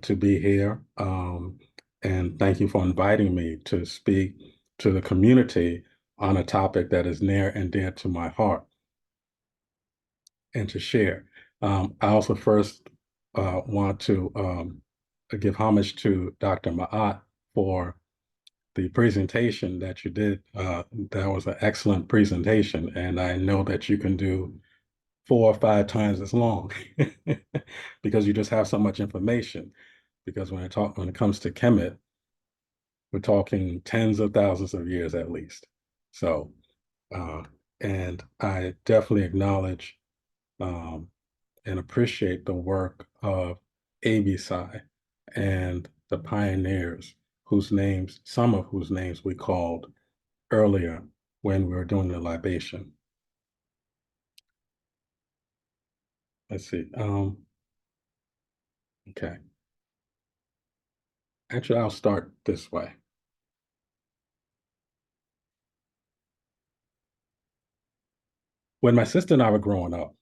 to be here. And thank you for inviting me to speak to the community on a topic that is near and dear to my heart and to share. I also first want to give homage to Dr. Ma'at for the presentation that you did. That was an excellent presentation, and I know that you can do 4 or 5 times as long because you just have so much information. Because when it comes to Kemet, we're talking tens of thousands of years at least. So, and I definitely acknowledge and appreciate the work of AB Psi and the pioneers some of whose names we called earlier when we were doing the libation. Let's see. Okay. Actually, I'll start this way. When my sister and I were growing up,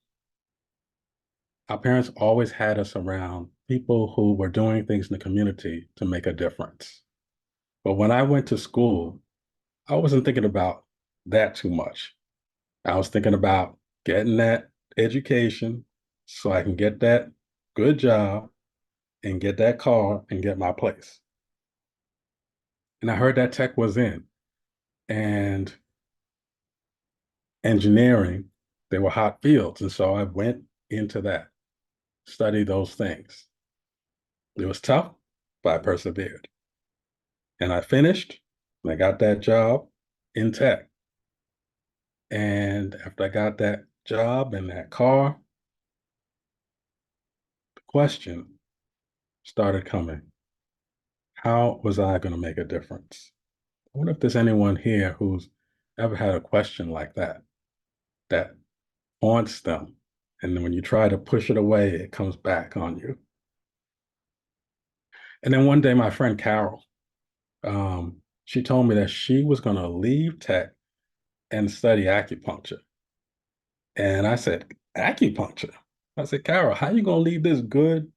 our parents always had us around people who were doing things in the community to make a difference. But when I went to school, I wasn't thinking about that too much. I was thinking about getting that education so I can get that good job and get that car and get my place. And I heard that tech was in, and engineering, they were hot fields. And so I went into that, studied those things. It was tough, but I persevered. And I finished, and I got that job in tech. And after I got that job and that car, the question started coming. How was I going to make a difference? I wonder if there's anyone here who's ever had a question like that, that haunts them. And then when you try to push it away, it comes back on you. And then one day, my friend Carol, she told me that she was going to leave tech and study acupuncture. And I said, acupuncture? I said, Carol, how you going to leave this good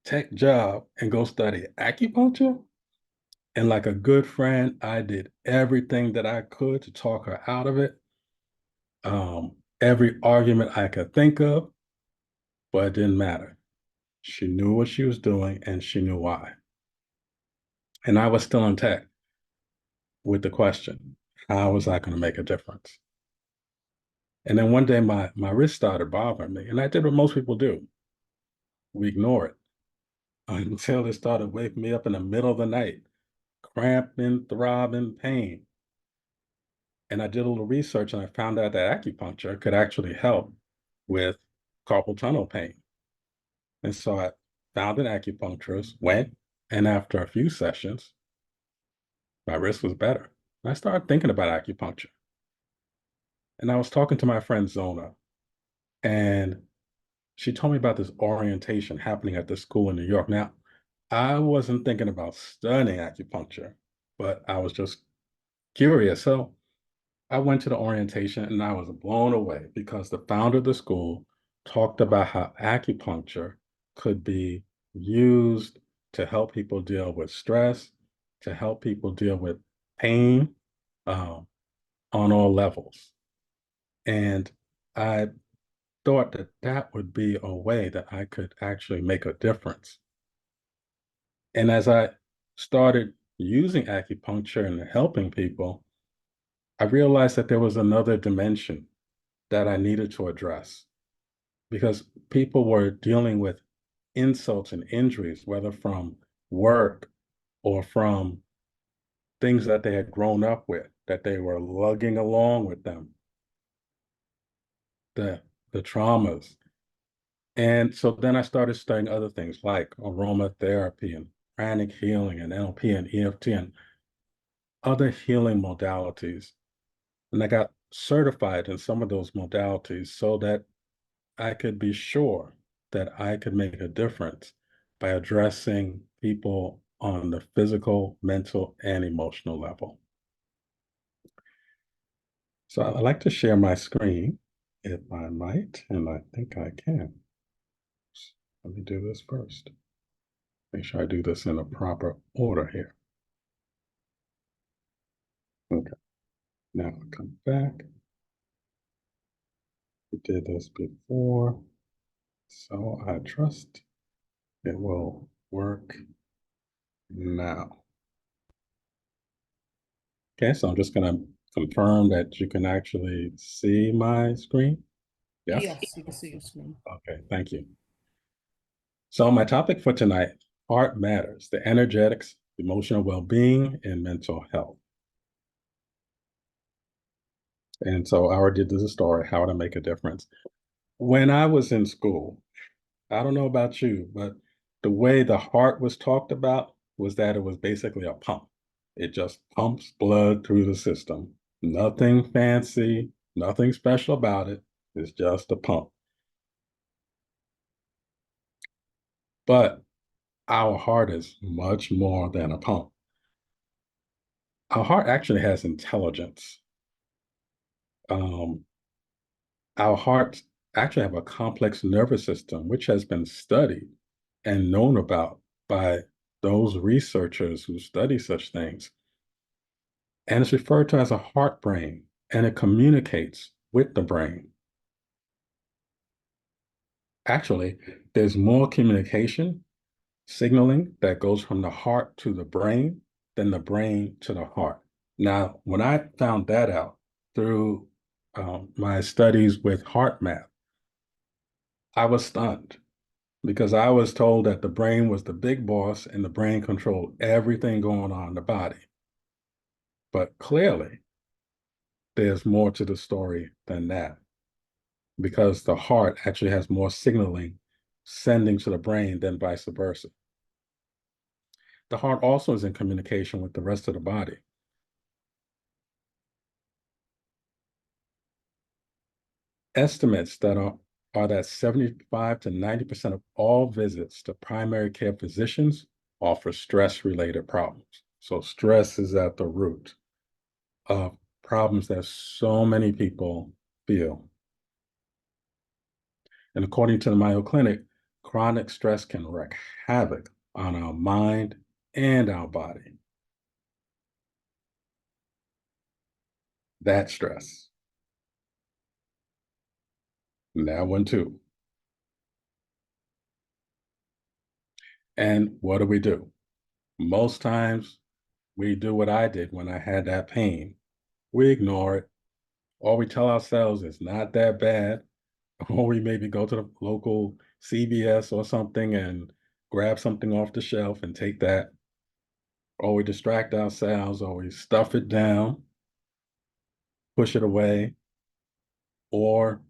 tech job and go study acupuncture? And like a good friend, I did everything that I could to talk her out of it. Every argument I could think of, but it didn't matter. She knew what she was doing and she knew why. And I was still in tech with the question, how was I going to make a difference? And then one day my wrist started bothering me, and I did what most people do. We ignore it until it started waking me up in the middle of the night, cramping, throbbing, pain. And I did a little research and I found out that acupuncture could actually help with carpal tunnel pain. And so I found an acupuncturist, went, and after a few sessions, my wrist was better. And I started thinking about acupuncture. And I was talking to my friend Zona, and she told me about this orientation happening at the school in New York. Now, I wasn't thinking about studying acupuncture, but I was just curious. So I went to the orientation and I was blown away because the founder of the school talked about how acupuncture could be used to help people deal with stress, to help people deal with pain on all levels. And I thought that that would be a way that I could actually make a difference. And as I started using acupuncture and helping people, I realized that there was another dimension that I needed to address because people were dealing with insults and injuries, whether from work or from things that they had grown up with, that they were lugging along with them, the, the traumas. And so then I started studying other things like aromatherapy and pranic healing and NLP and EFT and other healing modalities. And I got certified in some of those modalities so that I could be sure that I could make a difference by addressing people on the physical, mental, and emotional level. So I'd like to share my screen, if I might, and I think I can. Let me do this first. Make sure I do this in a proper order here. Okay, now I'll come back. We did this before, so I trust it will work now. Okay, so I'm just gonna confirm that you can actually see my screen. Yes? Yes, you can see your screen. Okay, thank you. So my topic for tonight, heart matters, the energetics, emotional well-being, and mental health. And so I already did the story, how to make a difference. When I was in school, I don't know about you, but the way the heart was talked about was that it was basically a pump. It just pumps blood through the system. Nothing fancy, nothing special about it. It's just a pump. But our heart is much more than a pump. Our heart actually has intelligence. Our hearts actually have a complex nervous system, which has been studied and known about by those researchers who study such things. And it's referred to as a heart brain. and it communicates with the brain. Actually, there's more communication signaling that goes from the heart to the brain than the brain to the heart. Now, when I found that out through my studies with heart math, I was stunned because I was told that the brain was the big boss and the brain controlled everything going on in the body. But clearly, there's more to the story than that because the heart actually has more signaling sending to the brain than vice versa. The heart also is in communication with the rest of the body. Estimates are that 75 to 90% of all visits to primary care physicians are for stress-related problems. So stress is at the root of problems that so many people feel. And according to the Mayo Clinic, chronic stress can wreak havoc on our mind and our body. That stress. That one too. And what do? Most times we do what I did when I had that pain. We ignore it, or we tell ourselves it's not that bad, or we maybe go to the local CVS or something and grab something off the shelf and take that, or we distract ourselves, or we stuff it down, push it away, or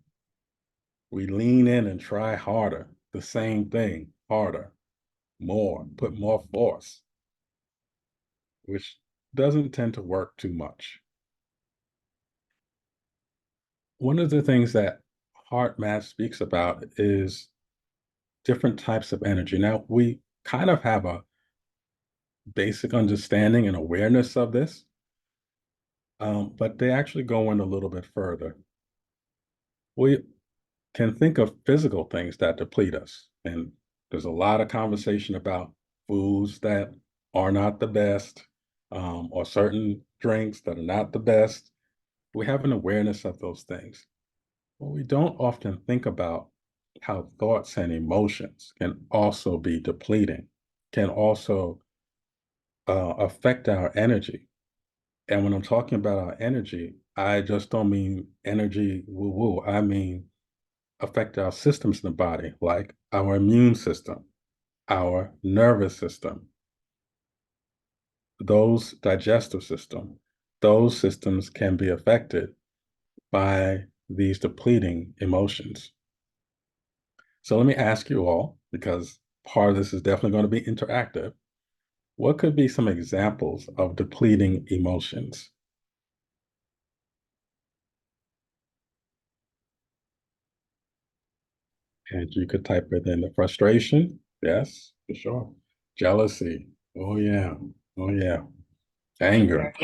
we lean in and try harder, the same thing, harder, more, put more force, which doesn't tend to work too much. One of the things that heart math speaks about is different types of energy. Now, we kind of have a basic understanding and awareness of this, but they actually go in a little bit further. We can think of physical things that deplete us, and there's a lot of conversation about foods that are not the best, or certain drinks that are not the best. We have an awareness of those things. But we don't often think about how thoughts and emotions can also be depleting, can also affect our energy. And when I'm talking about our energy, I just don't mean energy woo woo. I mean affect our systems in the body, like our immune system, our nervous system, those digestive system. Those systems can be affected by these depleting emotions. So let me ask you all, because part of this is definitely going to be interactive. What could be some examples of depleting emotions? And you could type it in the frustration. Yes, for sure. Jealousy. Oh, yeah. Oh, yeah. Anger.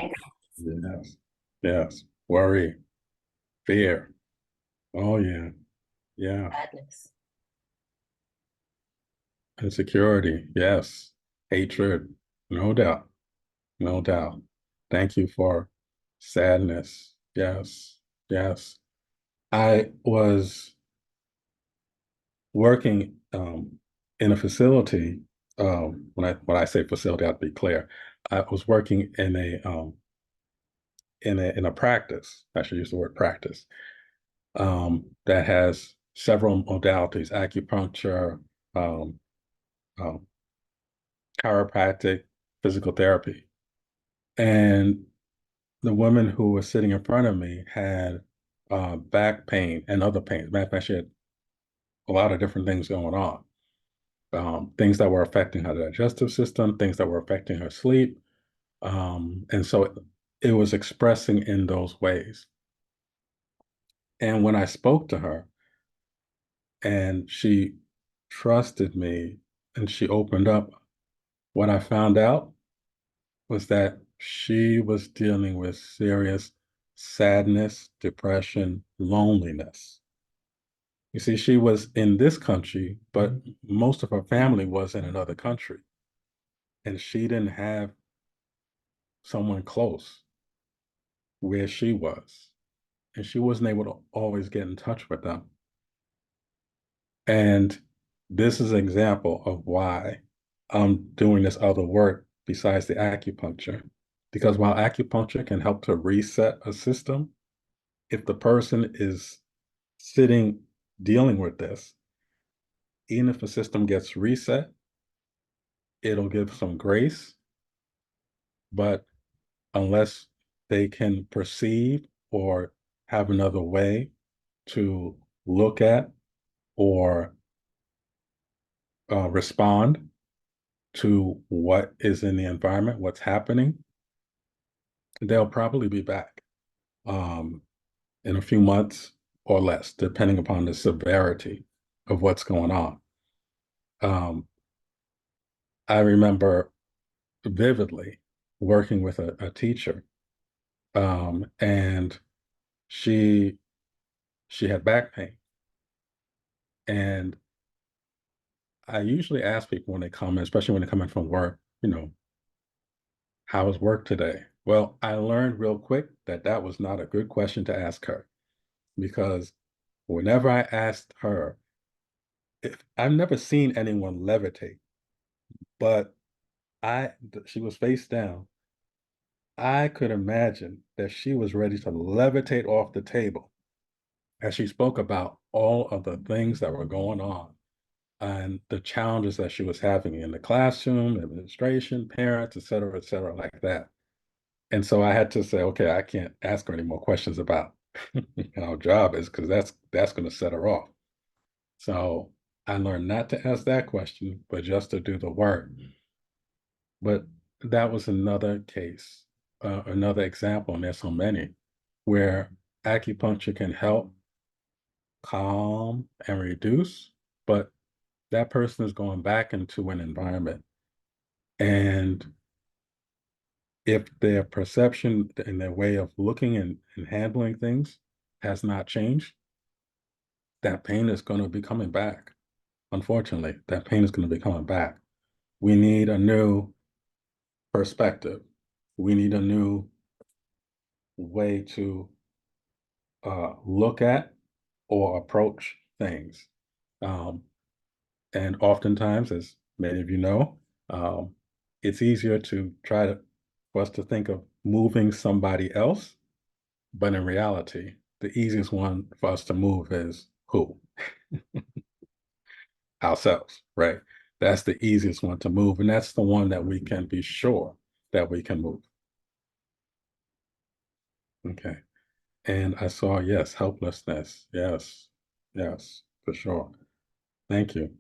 Yes. Yes. Worry. Fear. Oh, yeah. Yeah. Sadness. Insecurity. Yes. Hatred. No doubt. No doubt. Thank you for sadness. Yes. Yes. I was working in a facility. When I say facility, I'll be clear. I was working in a practice. I should use the word practice that has several modalities: acupuncture, um, um, chiropractic, physical therapy. And the woman who was sitting in front of me had back pain and other pains. Matter of fact, she had a lot of different things going on. Things that were affecting her digestive system, things that were affecting her sleep. And so it was expressing in those ways. And when I spoke to her and she trusted me and she opened up, what I found out was that she was dealing with serious sadness, depression, loneliness. You see, she was in this country, but most of her family was in another country. And she didn't have someone close where she was. and she wasn't able to always get in touch with them. And this is an example of why I'm doing this other work besides the acupuncture. Because while acupuncture can help to reset a system, if the person is sitting dealing with this, even if the system gets reset, it'll give some grace. But unless they can perceive or have another way to look at or respond to what is in the environment, what's happening, they'll probably be back in a few months or less, depending upon the severity of what's going on. I remember vividly working with a teacher, and she had back pain. And I usually ask people when they come in, especially when they come in from work, how was work today? Well, I learned real quick that that was not a good question to ask her, because whenever I asked her, I've never seen anyone levitate, but she was face down. I could imagine that she was ready to levitate off the table as she spoke about all of the things that were going on and the challenges that she was having in the classroom, administration, parents, et cetera, like that. And so I had to say, okay, I can't ask her any more questions about how job is, because that's going to set her off. So I learned not to ask that question, but just to do the work. But that was another case, another example, and there's so many, where acupuncture can help calm and reduce, but that person is going back into an environment. And if their perception and their way of looking and handling things has not changed, that pain is going to be coming back. Unfortunately, that pain is going to be coming back. We need a new perspective. We need a new way to look at or approach things. And oftentimes, as many of you know, it's easier to for us to think of moving somebody else, but in reality, the easiest one for us to move is who? Ourselves, right? That's the easiest one to move, and that's the one that we can be sure that we can move. Okay. And I saw, yes, helplessness. Yes, yes, for sure. Thank you.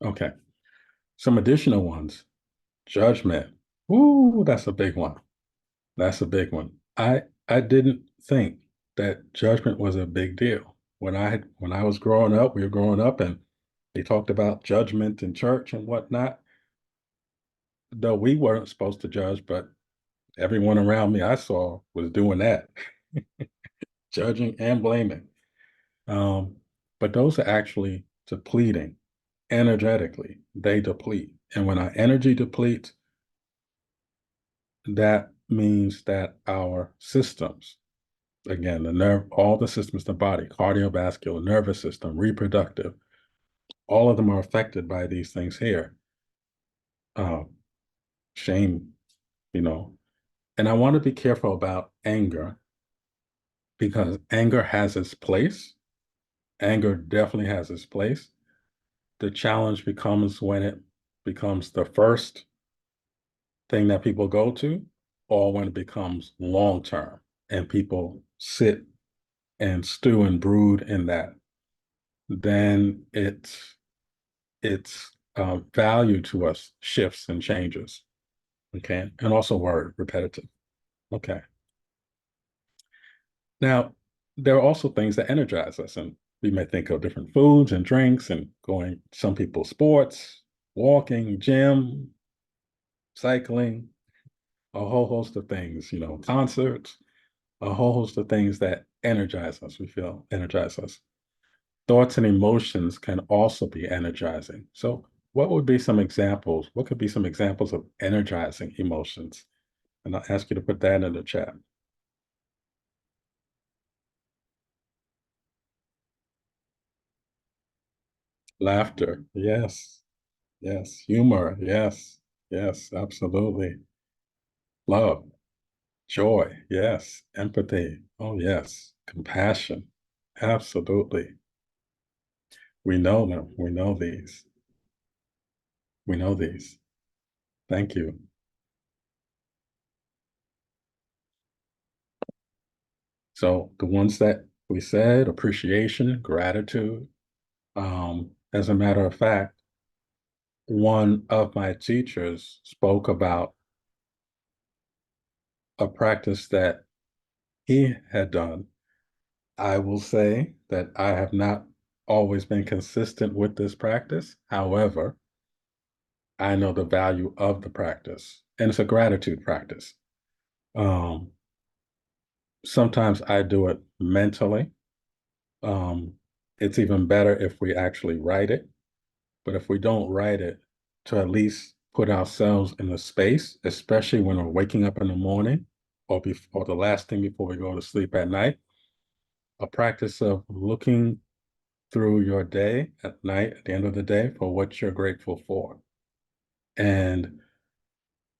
Okay. Some additional ones. Judgment. Ooh, that's a big one. That's a big one. I didn't think that judgment was a big deal. When I was growing up, we were growing up and they talked about judgment in church and whatnot. Though we weren't supposed to judge, but everyone around me I saw was doing that, judging and blaming. But those are actually depleting energetically. They deplete. And when our energy depletes, that means that our systems, again, all the systems in the body, cardiovascular, nervous system, reproductive, all of them are affected by these things here. Shame, and I want to be careful about anger, because anger has its place. Anger definitely has its place. The challenge becomes when it becomes the first thing that people go to, or when it becomes long-term and people sit and stew and brood in that. Then its value to us shifts and changes. Okay, and also word repetitive. Okay. Now, there are also things that energize us, and we may think of different foods and drinks and some people sports, walking, gym, cycling, a whole host of things, concerts, a whole host of things that energize us, we feel energize us. Thoughts and emotions can also be energizing. So what would be some examples? What could be some examples of energizing emotions? And I'll ask you to put that in the chat. Laughter, yes, yes. Humor, yes, yes, absolutely. Love, joy, yes. Empathy, oh yes. Compassion, absolutely. We know them, we know these. We know these. Thank you. So the ones that we said, appreciation, gratitude. As a matter of fact, one of my teachers spoke about a practice that he had done. I will say that I have not always been consistent with this practice. However, I know the value of the practice, and it's a gratitude practice. Um, Sometimes I do it mentally. Um, it's even better if we actually write it. But if we don't write it, to at least put ourselves in a space, especially when we're waking up in the morning or the last thing before we go to sleep at night, a practice of looking through your day at night, at the end of the day, for what you're grateful for. And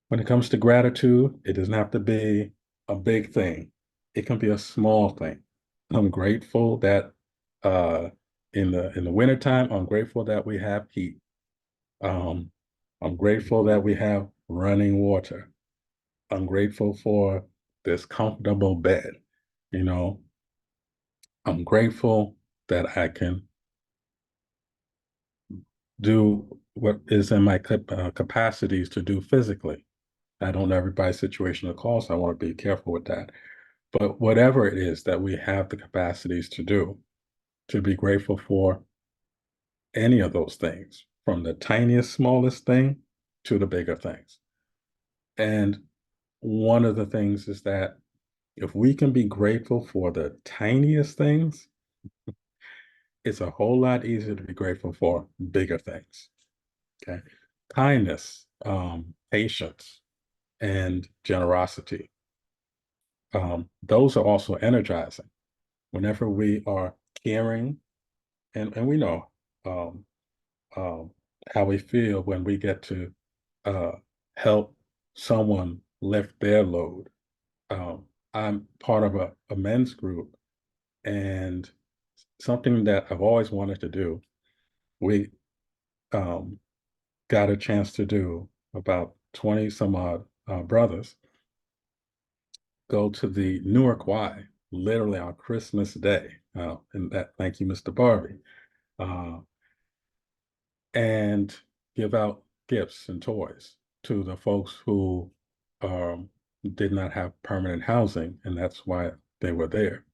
when it comes to gratitude, it doesn't have to be a big thing. It can be a small thing. I'm grateful that uh, in the wintertime, I'm grateful that we have heat. Um, I'm grateful that we have running water. I'm grateful for this comfortable bed. You know, I'm grateful that I can do what is in my capacities to do physically. I don't know everybody's situation of course. I want to be careful with that. But whatever it is that we have the capacities to do, to be grateful for any of those things, from the tiniest, smallest thing to the bigger things. And one of the things is that if we can be grateful for the tiniest things, it's a whole lot easier to be grateful for bigger things. Okay. Kindness, patience, and generosity. Those are also energizing. Whenever we are caring, and we know um, um, how we feel when we get to uh, help someone lift their load. I'm part of a men's group, and something that I've always wanted to do, we um, got a chance to do, about 20 some odd brothers, go to the Newark Y, literally on Christmas Day. And that, thank you, Mr. Barbie, uh, and give out gifts and toys to the folks who um, did not have permanent housing, and that's why they were there.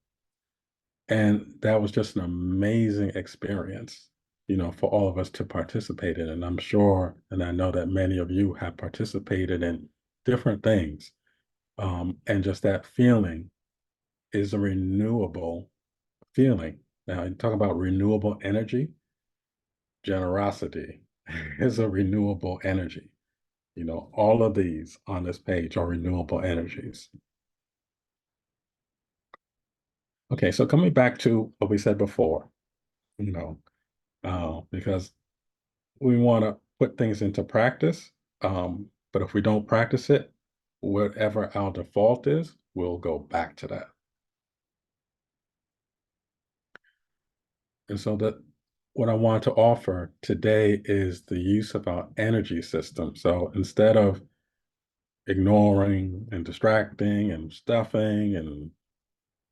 And that was just an amazing experience, you know, for all of us to participate in. And I'm sure, and I know that many of you have participated in different things. And just that feeling is a renewable feeling. Now, you talk about renewable energy, generosity is a renewable energy. You know, all of these on this page are renewable energies. Okay, so coming back to what we said before, you know, because we want to put things into practice, but if we don't practice it, whatever our default is, we'll go back to that. And so that what I want to offer today is the use of our energy system. So instead of ignoring and distracting and stuffing and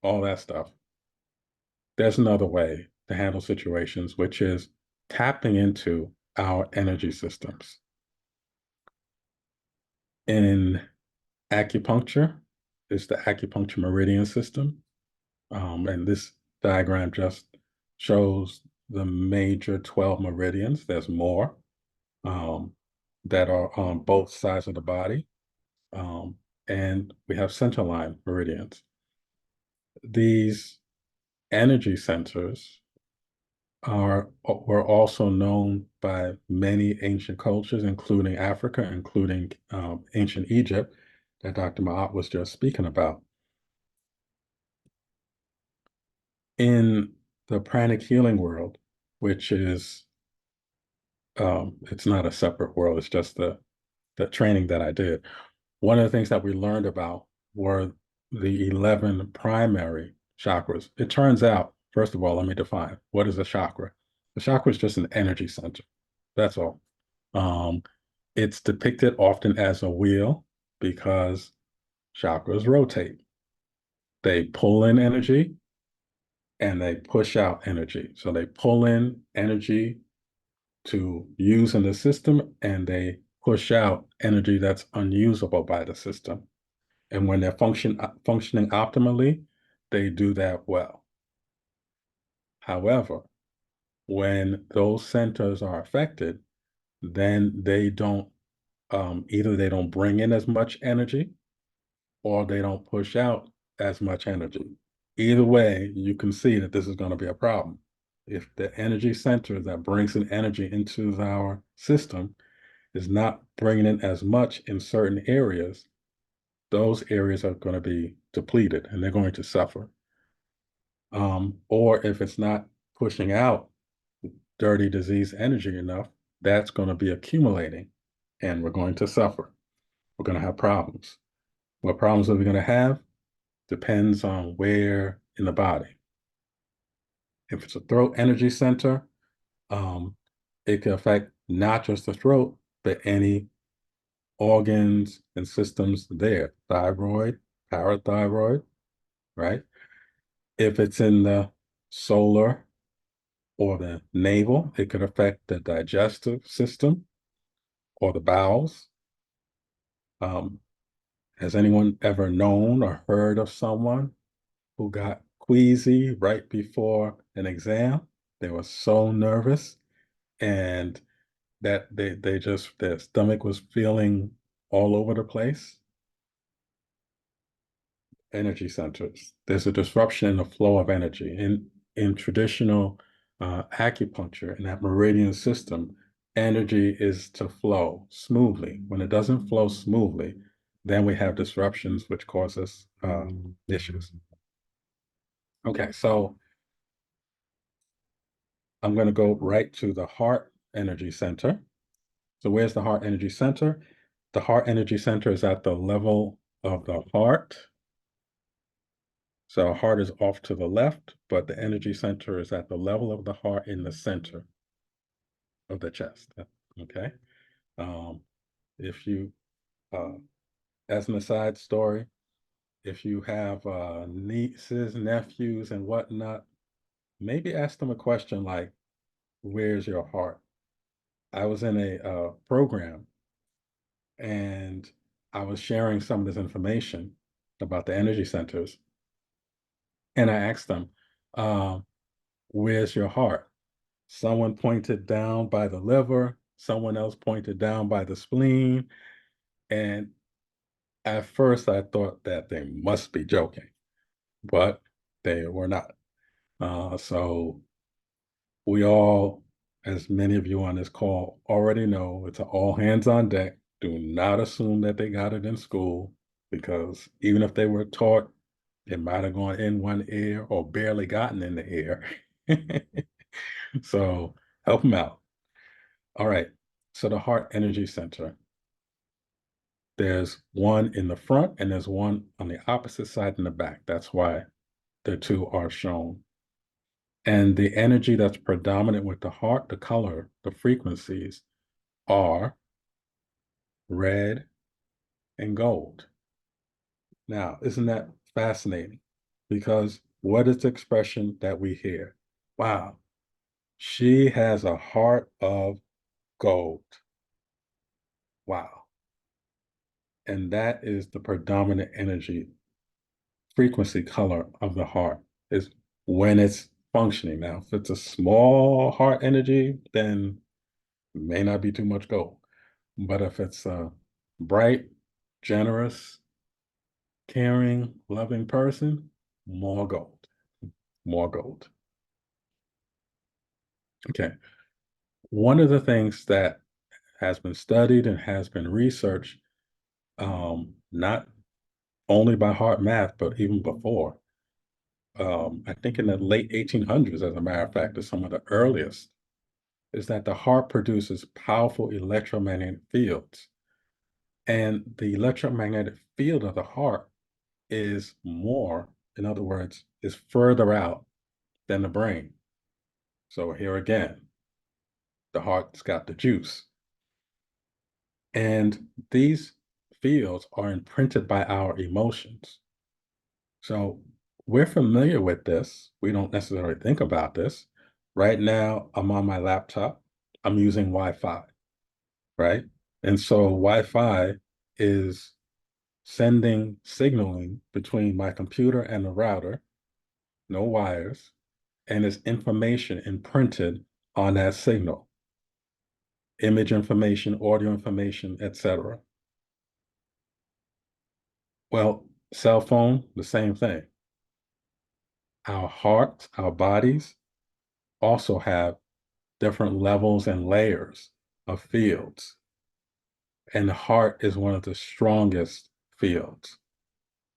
all that stuff, there's another way to handle situations, which is tapping into our energy systems. In acupuncture, it's the acupuncture meridian system. And this diagram just shows the major 12 meridians. There's more that are on both sides of the body. And we have centerline meridians. These energy centers were also known by many ancient cultures, including Africa, including ancient Egypt, that Dr. Ma'at was just speaking about. In the pranic healing world, which is, it's not a separate world, it's just the training that I did. One of the things that we learned about were the 11 primary chakras. It turns out, first of all, let me define what is a chakra. The chakra is just an energy center. That's all. It's depicted often as a wheel because chakras rotate. They pull in energy and they push out energy. So they pull in energy to use in the system and they push out energy that's unusable by the system. And when they're functioning optimally, they do that well. However, when those centers are affected, then they don't, either they don't bring in as much energy or they don't push out as much energy. Either way, you can see that this is going to be a problem. If the energy center that brings in energy into our system is not bringing in as much in certain areas, those areas are going to be depleted and they're going to suffer. Or if it's not pushing out dirty disease energy enough, that's going to be accumulating and we're going to suffer. We're going to have problems. What problems are we going to have? Depends on where in the body. If it's a throat energy center, it can affect not just the throat, but any organs and systems there, thyroid, parathyroid, right? If it's in the solar or the navel, it could affect the digestive system or the bowels. Has anyone ever known or heard of someone who got queasy right before an exam? They were so nervous and that they just, their stomach was feeling all over the place. Energy centers. There's a disruption in the flow of energy. In traditional acupuncture, in that meridian system, energy is to flow smoothly. When it doesn't flow smoothly, then we have disruptions which causes issues. Okay, so I'm going to go right to the heart energy center. So where's the heart energy center? The heart energy center is at the level of the heart. So heart is off to the left, but the energy center is at the level of the heart in the center of the chest. Okay. If you, as an aside story, if you have nieces, nephews, and whatnot, maybe ask them a question like, where's your heart? I was in a program and I was sharing some of this information about the energy centers. And I asked them, where's your heart? Someone pointed down by the liver, someone else pointed down by the spleen. And at first I thought that they must be joking, but they were not. So we all, as many of you on this call already know, it's an all hands on deck. Do not assume that they got it in school because even if they were taught, it might have gone in one ear or barely gotten in the ear. So help them out. All right. So the heart energy center. There's one in the front and there's one on the opposite side in the back. That's why the two are shown. And the energy that's predominant with the heart, the color, the frequencies are red and gold. Now, isn't that fascinating? Because what is the expression that we hear? Wow, she has a heart of gold. Wow. And that is the predominant energy frequency color of the heart is when it's functioning. Now, if it's a small heart energy, then it may not be too much gold. But if it's a bright, generous, caring, loving person, more gold, more gold. Okay. One of the things that has been studied and has been researched not only by heart math, but even before. I think in the late 1800s, as a matter of fact, is some of the earliest, is that the heart produces powerful electromagnetic fields. And the electromagnetic field of the heart is more, in other words, is further out than the brain. So here again, the heart's got the juice. And these fields are imprinted by our emotions. So we're familiar with this. We don't necessarily think about this. Right now, I'm on my laptop. I'm using Wi-Fi, right? And so Wi-Fi is sending signaling between my computer and the router, no wires, and it's information imprinted on that signal. Image information, audio information, etc. Well, cell phone, the same thing. Our hearts, our bodies also have different levels and layers of fields. And the heart is one of the strongest fields.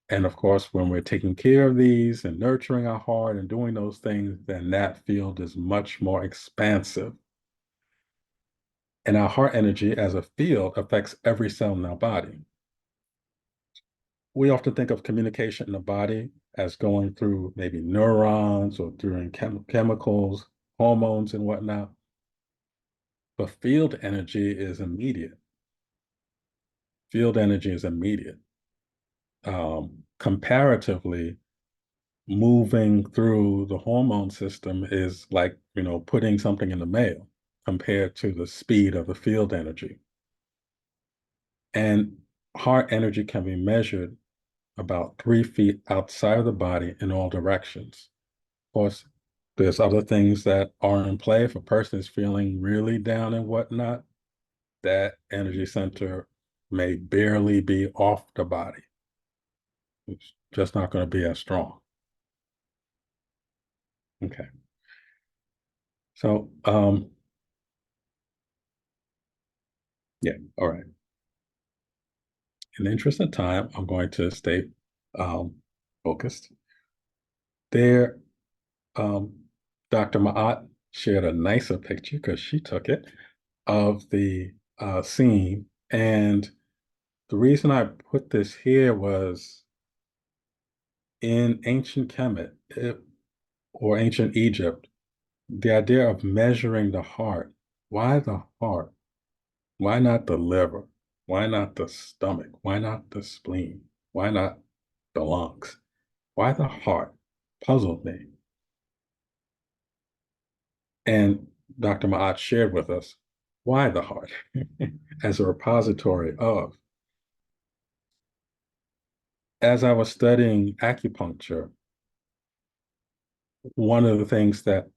And of course, when we're taking care of these and nurturing our heart and doing those things, then that field is much more expansive. And our heart energy as a field affects every cell in our body. We often think of communication in the body as going through maybe neurons or through chemicals, hormones, and whatnot. But field energy is immediate. Field energy is immediate. Comparatively, moving through the hormone system is like, putting something in the mail compared to the speed of the field energy. And heart energy can be measured about 3 feet outside of the body in all directions. Of course, there's other things that are in play. If a person is feeling really down and whatnot, that energy center may barely be off the body. It's just not going to be as strong. Okay. So, yeah, all right. In the interest of time, I'm going to stay focused. There, Dr. Ma'at shared a nicer picture because she took it of the scene. And the reason I put this here was in ancient Kemet or ancient Egypt, the idea of measuring the heart. Why the heart? Why not the liver? Why not the stomach? Why not the spleen? Why not the lungs? Why the heart? Puzzled me. And Dr. Ma'at shared with us why the heart as a repository of. As I was studying acupuncture, one of the things that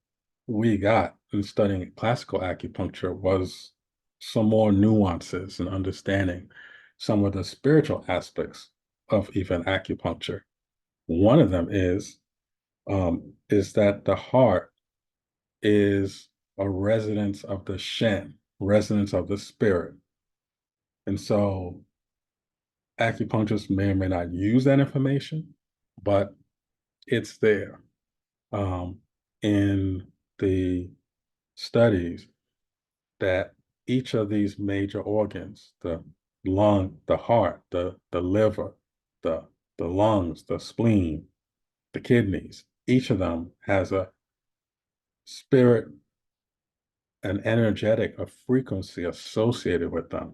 we got in studying classical acupuncture was some more nuances and understanding some of the spiritual aspects of even acupuncture. One of them is that the heart is a residence of the Shen, residence of the spirit. And so acupuncturists may or may not use that information, but it's there. In the studies that each of these major organs, the lung, the heart, the liver, the lungs, the spleen, the kidneys, each of them has a spirit, an energetic, a frequency associated with them,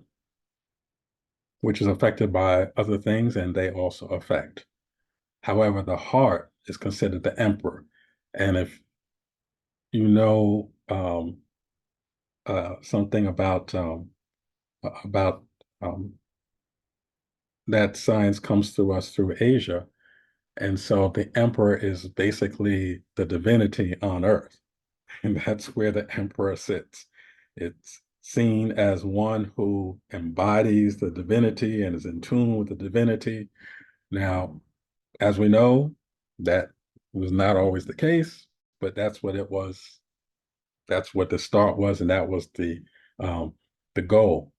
which is affected by other things, and they also affect. However, the heart is considered the emperor. And if you know something about that science comes through us through Asia. And so the emperor is basically the divinity on earth. And that's where the emperor sits. It's seen as one who embodies the divinity and is in tune with the divinity. Now, as we know, that was not always the case, but that's what it was. That's what the start was, and that was the goal.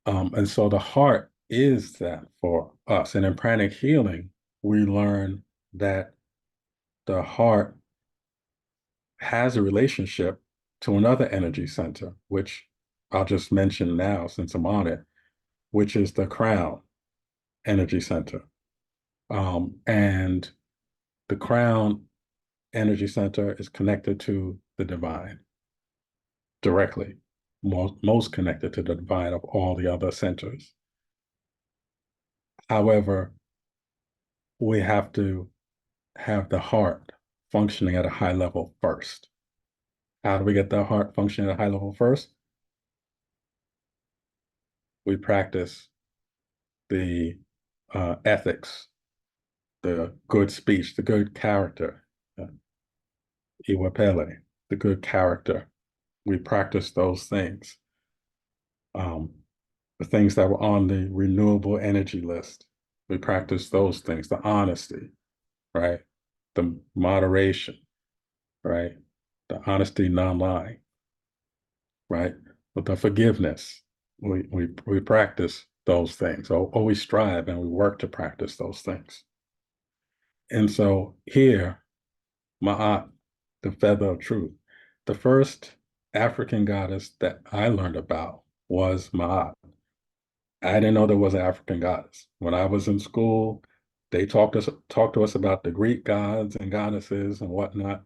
And so the heart is that for us? And in pranic healing, we learn that the heart has a relationship to another energy center, which I'll just mention now since I'm on it, which is the crown energy center. And the crown energy center is connected to the divine directly, most connected to the divine of all the other centers. However, we have to have the heart functioning at a high level first. How do we get the heart functioning at a high level first? We practice the ethics, the good speech, the good character, iwapele, the good character. We practice those things. The things that were on the renewable energy list, we practice those things, the honesty, right? The moderation, right? The honesty, non-lying, right? But the forgiveness, we practice those things, or we strive and we work to practice those things. And so here, Ma'at, the feather of truth, the first African goddess that I learned about was Ma'at. I didn't know there was an African goddess. When I was in school, they talked to us about the Greek gods and goddesses and whatnot.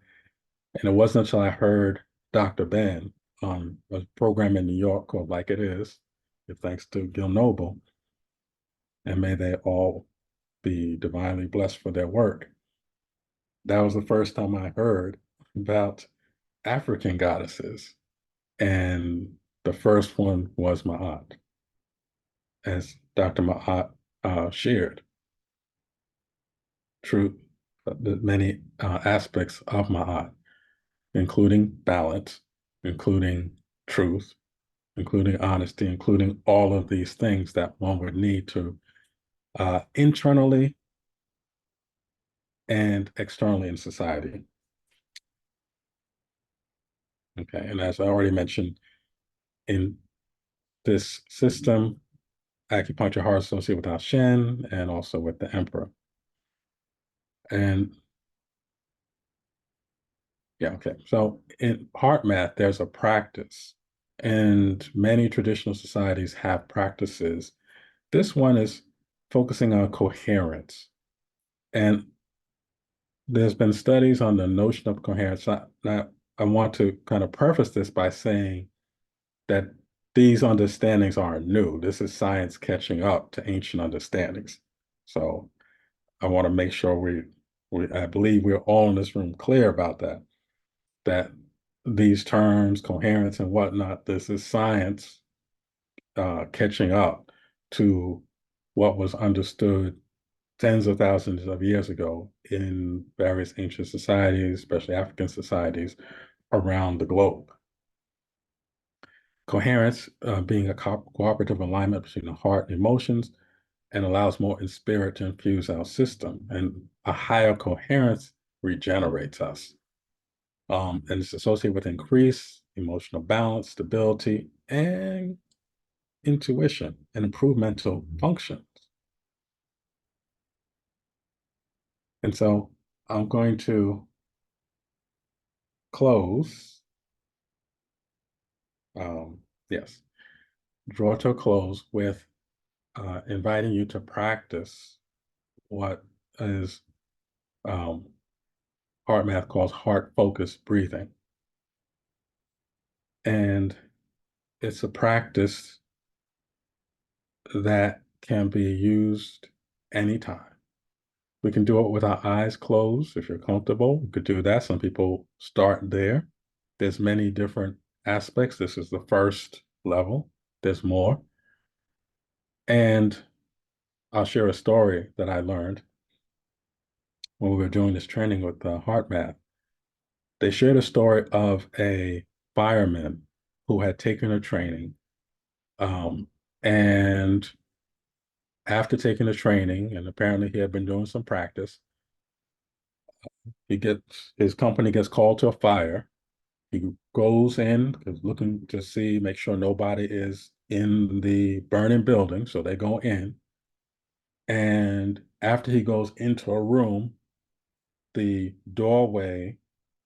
And it wasn't until I heard Dr. Ben on a program in New York called Like It Is, thanks to Gil Noble, and may they all be divinely blessed for their work. That was the first time I heard about African goddesses. And the first one was Ma'at, as Dr. Ma'at shared. Truth, the many aspects of Ma'at, including balance, including truth, including honesty, including all of these things that one would need to internally and externally in society. Okay, and as I already mentioned, in this system, acupuncture heart associated with Shen and also with the emperor. And yeah, okay. So in heart math, there's a practice, and many traditional societies have practices. This one is focusing on coherence. And there's been studies on the notion of coherence. Now, I want to kind of preface this by saying that these understandings aren't new. This is science catching up to ancient understandings. So I want to make sure I believe we're all in this room clear about that these terms, coherence and whatnot, this is science catching up to what was understood tens of thousands of years ago in various ancient societies, especially African societies around the globe. Coherence being a cooperative alignment between the heart and emotions and allows more in spirit to infuse our system. And a higher coherence regenerates us. And it's associated with increased emotional balance, stability, and intuition and improved mental functions. And so I'm going to close, yes, draw to a close with inviting you to practice what is heart math calls heart-focused breathing. And it's a practice that can be used anytime. We can do it with our eyes closed if you're comfortable. We could do that. Some people start there. There's many different aspects. This is the first level. There's more. And I'll share a story that I learned when we were doing this training with Heart Math. They shared a story of a fireman who had taken a training. And after taking the training, and apparently he had been doing some practice, his company gets called to a fire. He goes in, looking to see, make sure nobody is in the burning building. So they go in. And after he goes into a room, the doorway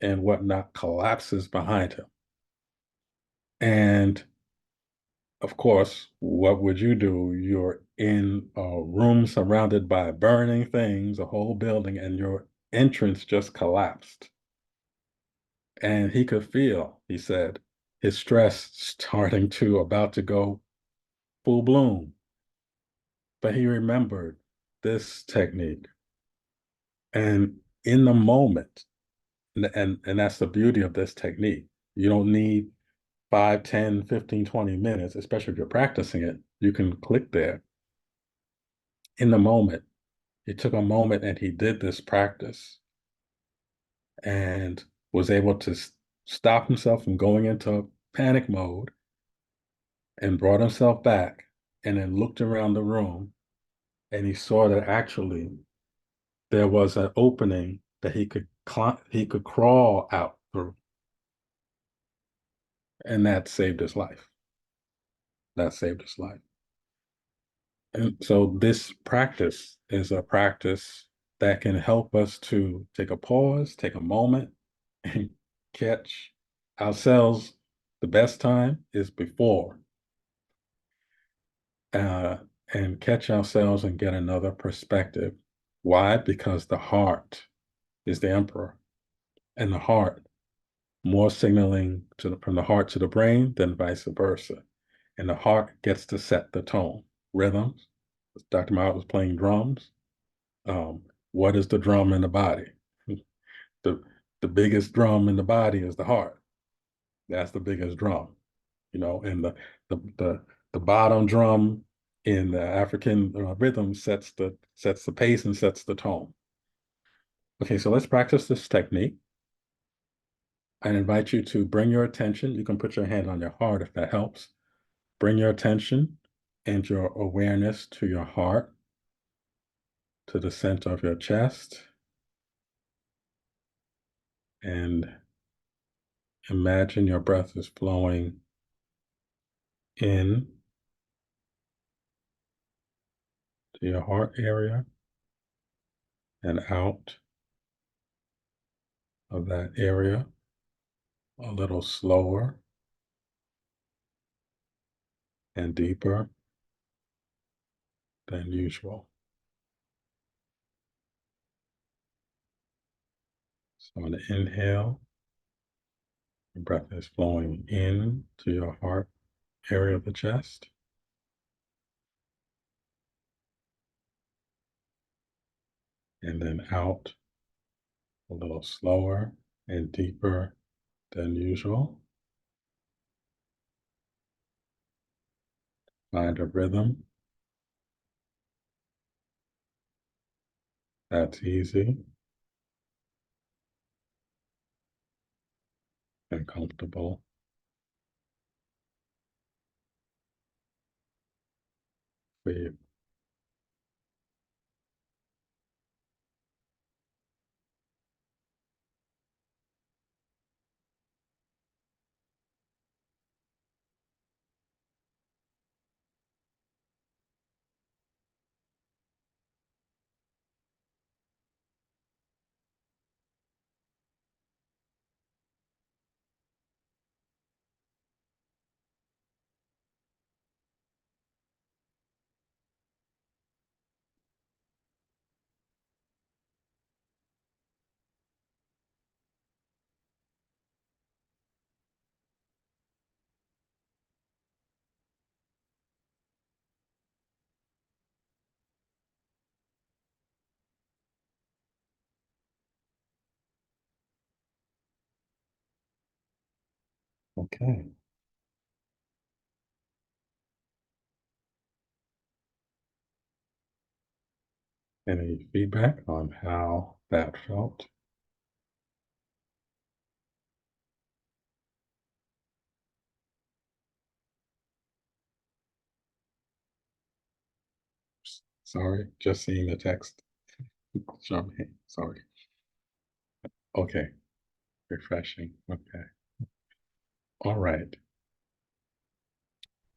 and whatnot collapses behind him. And of course, what would you do? You're in a room surrounded by burning things, a whole building, and your entrance just collapsed. And he could feel, he said, his stress starting to about to go full bloom. But he remembered this technique. And in the moment, and that's the beauty of this technique. You don't need 5, 10, 15, 20 minutes, especially if you're practicing it. You can click there. In the moment, he took a moment and he did this practice and was able to stop himself from going into panic mode and brought himself back and then looked around the room and he saw that actually there was an opening that he could crawl out through, and that saved his life. That saved his life. And so this practice is a practice that can help us to take a pause, take a moment, and catch ourselves. The best time is before, uh, and catch ourselves and get another perspective. Why? Because the heart is the emperor, and the heart more signaling from the heart to the brain than vice versa. And the heart gets to set the tone, rhythms. Dr. Miles was playing drums. What is the drum in the body? The, the biggest drum in the body is the heart. That's the biggest drum, and the, the bottom drum in the African rhythm sets the pace and sets the tone. Okay, so let's practice this technique. I invite you to bring your attention. You can put your hand on your heart if that helps. Bring your attention and your awareness to your heart, to the center of your chest, and imagine your breath is flowing in to your heart area and out of that area a little slower and deeper than usual. So on the inhale, your breath is flowing in to your heart area of the chest. And then out a little slower and deeper than usual. Find a rhythm that's easy and comfortable for you. Okay. Any feedback on how that felt? Sorry, just seeing the text. Sorry. Okay, refreshing. Okay. All right.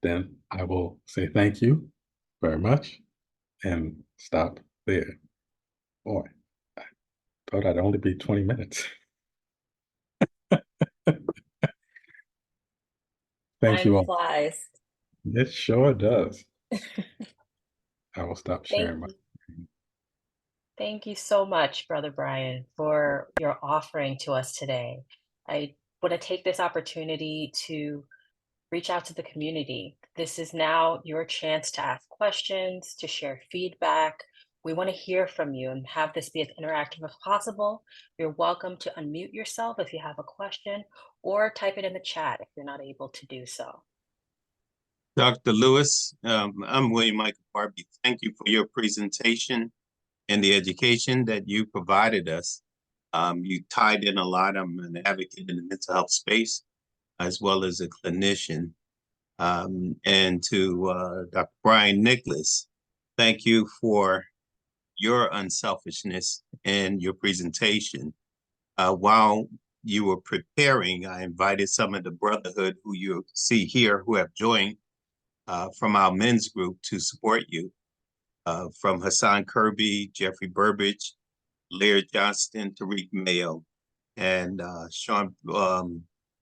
then I will say thank you very much and stop there. Boy, I thought I'd only be 20 minutes. Thank you Time all. flies. It sure does. I will stop Thank sharing my you. screen. Thank you so much, Brother Brian, for your offering to us today. I want to take this opportunity to reach out to the community. This is now your chance to ask questions, to share feedback. We want to hear from you and have this be as interactive as possible. You're welcome to unmute yourself if you have a question or type it in the chat if you're not able to do so. Dr. Lewis, I'm William Michael Barbie. Thank you for your presentation and the education that you provided us. You tied in a lot. I'm an advocate in the mental health space, as well as a clinician. And to Dr. Brian Nicholas, thank you for your unselfishness and your presentation. While you were preparing, I invited some of the brotherhood who you see here who have joined from our men's group to support you. From Hassan Kirby, Jeffrey Burbridge, Laird Johnston, Tariq Mayo, and Sean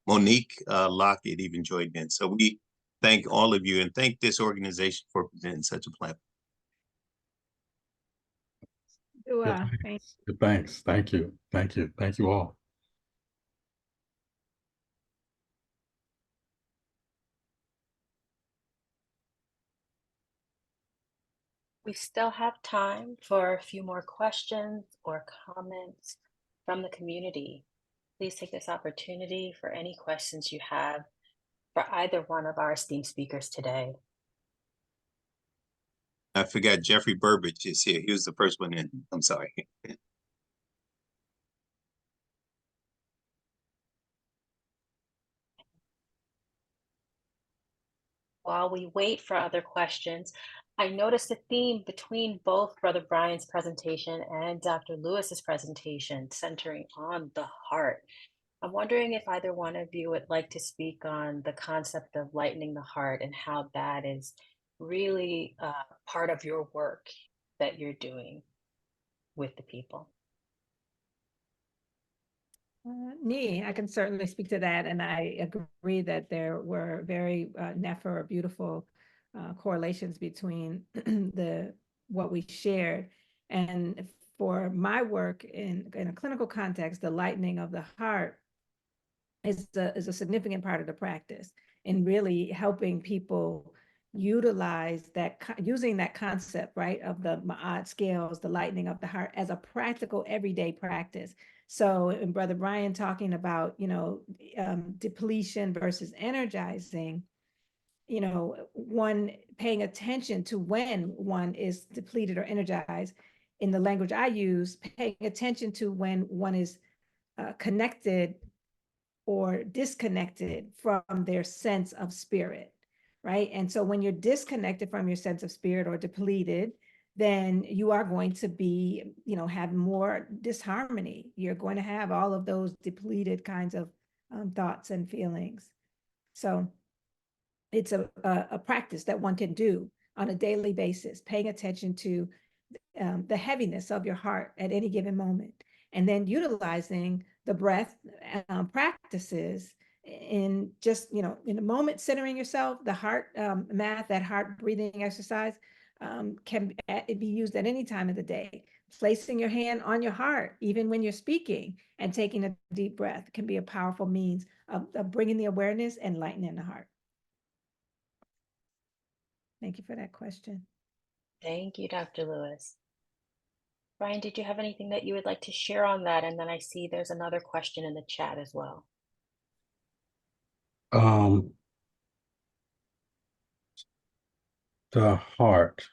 Monique Lockett even joined in. So we thank all of you and thank this organization for presenting such a platform. Good thanks. Thank you. Thank you. Thank you all. We still have time for a few more questions or comments from the community. Please take this opportunity for any questions you have for either one of our esteemed speakers today. I forgot Jeffrey Burbridge is here. He was the first one in. I'm sorry. While we wait for other questions, I noticed a theme between both Brother Brian's presentation and Dr. Lewis's presentation centering on the heart. I'm wondering if either one of you would like to speak on the concept of lightening the heart and how that is really part of your work that you're doing with the people. I can certainly speak to that, and I agree that there were very nefer beautiful correlations between what we shared. And for my work in a clinical context, the lightening of the heart is a significant part of the practice in really helping people utilize that, using that concept, right, of the Ma'at scales, the lightening of the heart as a practical everyday practice. So, and Brother Brian talking about, depletion versus energizing, one paying attention to when one is depleted or energized. In the language I use, paying attention to when one is connected or disconnected from their sense of spirit, right? And so when you're disconnected from your sense of spirit or depleted, then you are going to be, have more disharmony. You're going to have all of those depleted kinds of thoughts and feelings. So it's a practice that one can do on a daily basis, paying attention to the heaviness of your heart at any given moment, and then utilizing the breath practices in just, in a moment, centering yourself. The heart math, that heart breathing exercise can be used at any time of the day. Placing your hand on your heart, even when you're speaking, and taking a deep breath can be a powerful means of bringing the awareness and lightening the heart. Thank you for that question. Thank you, Dr. Lewis. Brian, did you have anything that you would like to share on that? And then I see there's another question in the chat as well. The heart.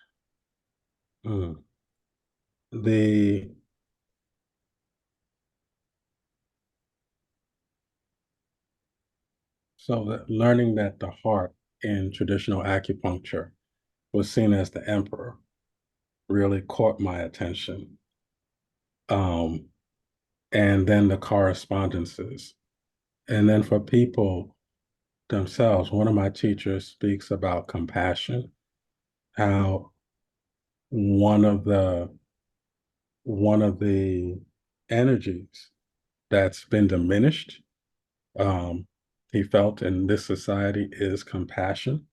Learning that the heart in traditional acupuncture was seen as the emperor really caught my attention. And then the correspondences. And then for people themselves. One of my teachers speaks about compassion, how one of the one of the energies that's been diminished, um, he felt in this society, is compassion.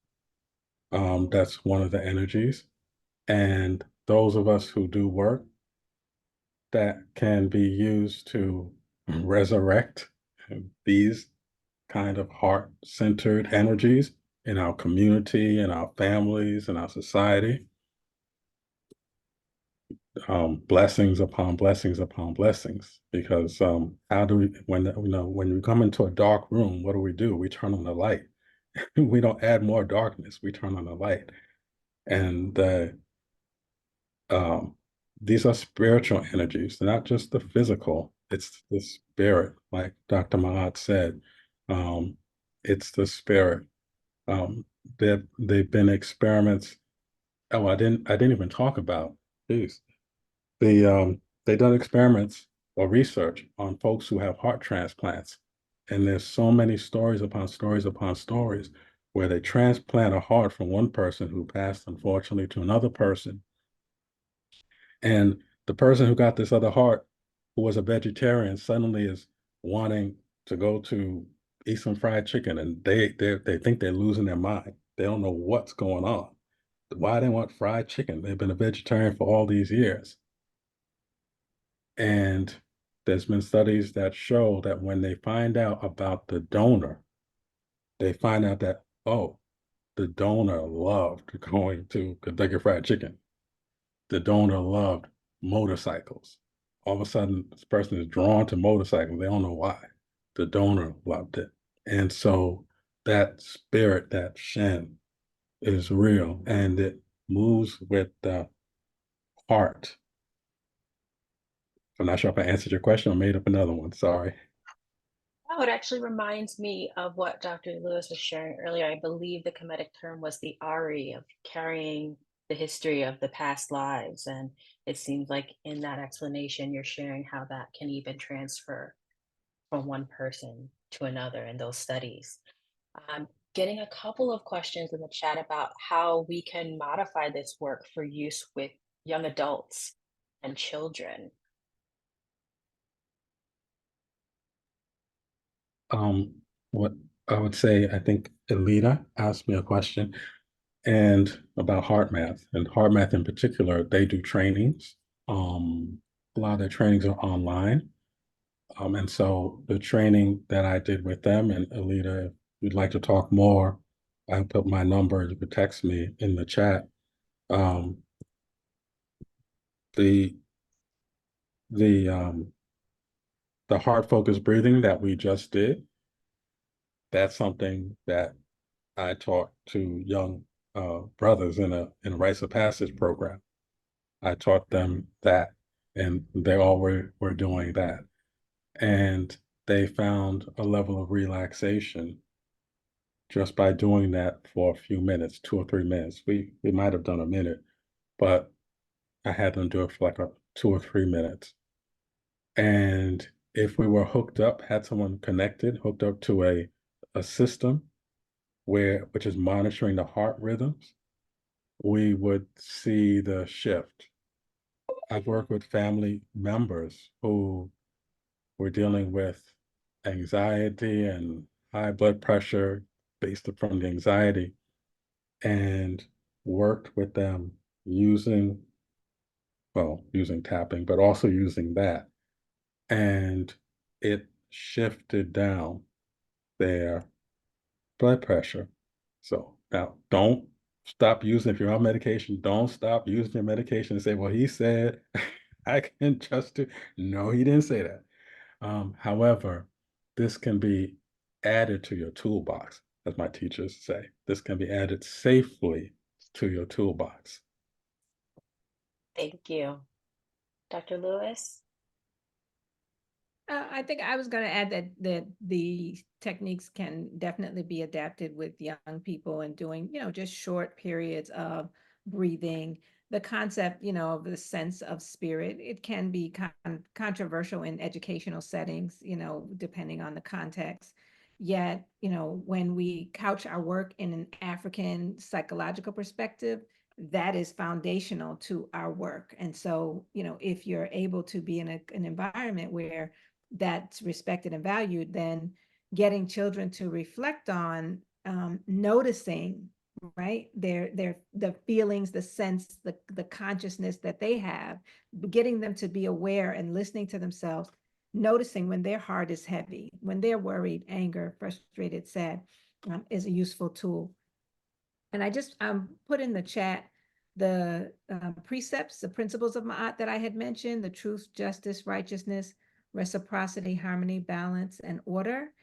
That's one of the energies. And those of us who do work that can be used to resurrect these kind of heart-centered energies in our community, in our families, in our society. Blessings upon blessings upon blessings. Because how do we, when we come into a dark room, what do? We turn on the light. We don't add more darkness. We turn on the light. And um, these are spiritual energies, not just the physical. It's the spirit, like Dr. Mahat said. Um, it's the spirit. Um, they've been experiments. Oh, I didn't even talk about these. They done experiments or research on folks who have heart transplants. And there's so many stories upon stories upon stories where they transplant a heart from one person who passed, unfortunately, to another person. And the person who got this other heart, who was a vegetarian, suddenly is wanting to go to eat some fried chicken, and they think they're losing their mind. They don't know what's going on. Why they want fried chicken? They've been a vegetarian for all these years. And there's been studies that show that when they find out about the donor, they find out that, oh, the donor loved going to Kentucky Fried Chicken. The donor loved motorcycles. All of a sudden, this person is drawn to motorcycles. They don't know why. The donor loved it. And so that spirit, that Shen, is real, and it moves with the heart. I'm not sure if I answered your question or made up another one. Sorry. Oh, it actually reminds me of what Dr. Lewis was sharing earlier. I believe the Kemetic term was the Ari, of carrying the history of the past lives. And it seems like in that explanation, you're sharing how that can even transfer from one person to another in those studies. I'm getting a couple of questions in the chat about how we can modify this work for use with young adults and children. What I would say, I think Elita asked me a question and about heart math, and heart math in particular, they do trainings. A lot of their trainings are online. And so the training that I did with them, and Alita, if you'd like to talk more, I put my number, you could text me in the chat. Um, the the um, the heart focused breathing that we just did, that's something that I taught to young brothers in a rites of passage program. I taught them that, and they all were doing that. And they found a level of relaxation just by doing that for a few minutes, 2 or 3 minutes. We might have done a minute, but I had them do it for like 2 or 3 minutes. And if we were hooked up, had someone connected, hooked up to a system which is monitoring the heart rhythms, we would see the shift. I've worked with family members who were dealing with anxiety and high blood pressure based upon the anxiety, and worked with them using, well, using tapping, but also using that. And it shifted down their blood pressure. So now don't stop using, if you're on medication, don't stop using your medication and say, well, he said I can just do. No, he didn't say that. However, this can be added to your toolbox, as my teachers say. This can be added safely to your toolbox. Thank you. Dr. Lewis? I think I was going to add that the techniques can definitely be adapted with young people and doing, just short periods of breathing. The concept, of the sense of spirit, it can be controversial in educational settings, depending on the context. Yet, when we couch our work in an African psychological perspective, that is foundational to our work. And so, if you're able to be in an environment where that's respected and valued, then getting children to reflect on noticing, right, the feelings, the sense, the consciousness that they have, getting them to be aware and listening to themselves, noticing when their heart is heavy, when they're worried, anger, frustrated, sad, is a useful tool. And I just put in the chat the precepts, the principles of Ma'at that I had mentioned: the truth, justice, righteousness, reciprocity, harmony, balance, and order.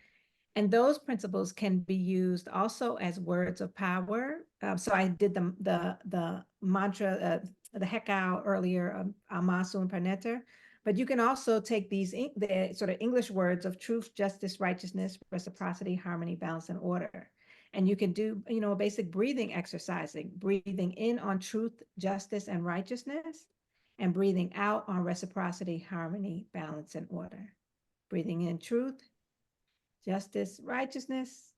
And those principles can be used also as words of power. So I did the mantra, the Hekau earlier, Amasu and Paneter. But you can also take these the sort of English words of truth, justice, righteousness, reciprocity, harmony, balance, and order. And you can do, a basic breathing exercising, breathing in on truth, justice, and righteousness, and breathing out on reciprocity, harmony, balance, and order. Breathing in truth, justice, righteousness,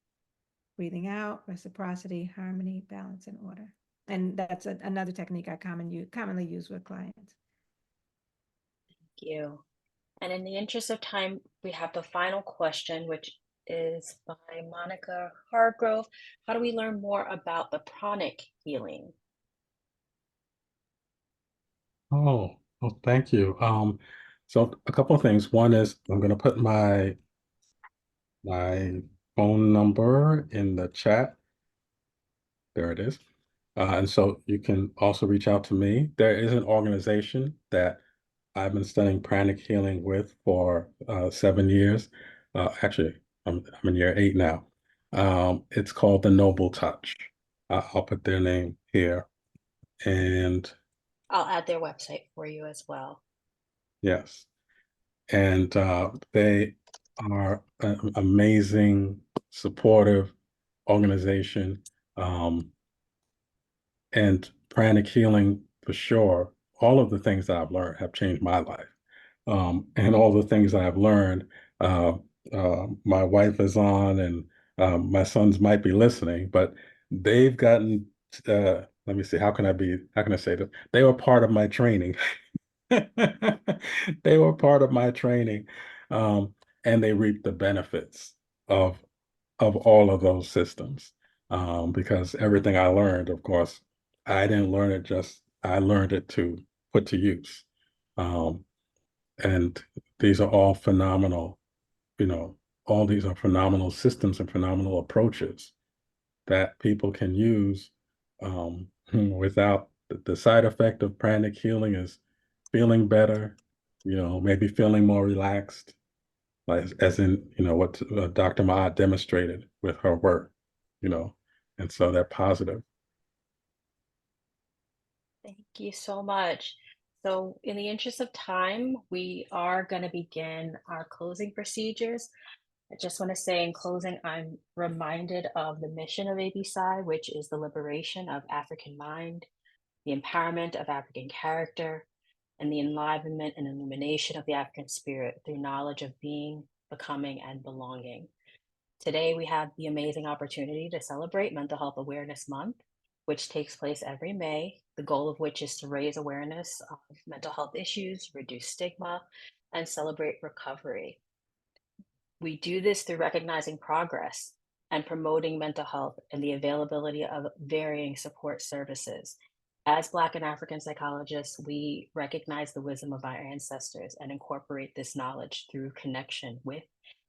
breathing out, reciprocity, harmony, balance, and order. And that's another technique I commonly use with clients. Thank you. And in the interest of time, we have the final question, which is by Monica Hargrove. How do we learn more about the pranic healing? Oh, well, thank you. So a couple of things. One is I'm going to put my phone number in the chat. There it is. And so you can also reach out to me. There is an organization that I've been studying pranic healing with for 7 years. Actually, I'm in year 8 now. It's called the Noble Touch. I'll put their name here. And I'll add their website for you as well. yes, and they are an amazing, supportive organization. And pranic healing, for sure, all of the things that I've learned have changed my life. And all the things I've learned, my wife is on, and my sons might be listening, but they've gotten, let me see, how can I say this? They were part of my training. They were part of my training, and they reap the benefits of all of those systems. Because everything I learned, of course, I didn't learn it I learned it to put to use. And these are all phenomenal, all these are phenomenal systems and phenomenal approaches that people can use without the side effect of pranic healing is feeling better, maybe feeling more relaxed, like as in, what Dr. Maat demonstrated with her work, and so they're positive. Thank you so much. So in the interest of time, we are going to begin our closing procedures. I just want to say in closing, I'm reminded of the mission of ABSI, which is the liberation of African mind, the empowerment of African character, and the enlivenment and illumination of the African spirit through knowledge of being, becoming, and belonging. Today, we have the amazing opportunity to celebrate Mental Health Awareness Month, which takes place every May, the goal of which is to raise awareness of mental health issues, reduce stigma, and celebrate recovery. We do this through recognizing progress and promoting mental health and the availability of varying support services. As Black and African psychologists, we recognize the wisdom of our ancestors and incorporate this knowledge through connection with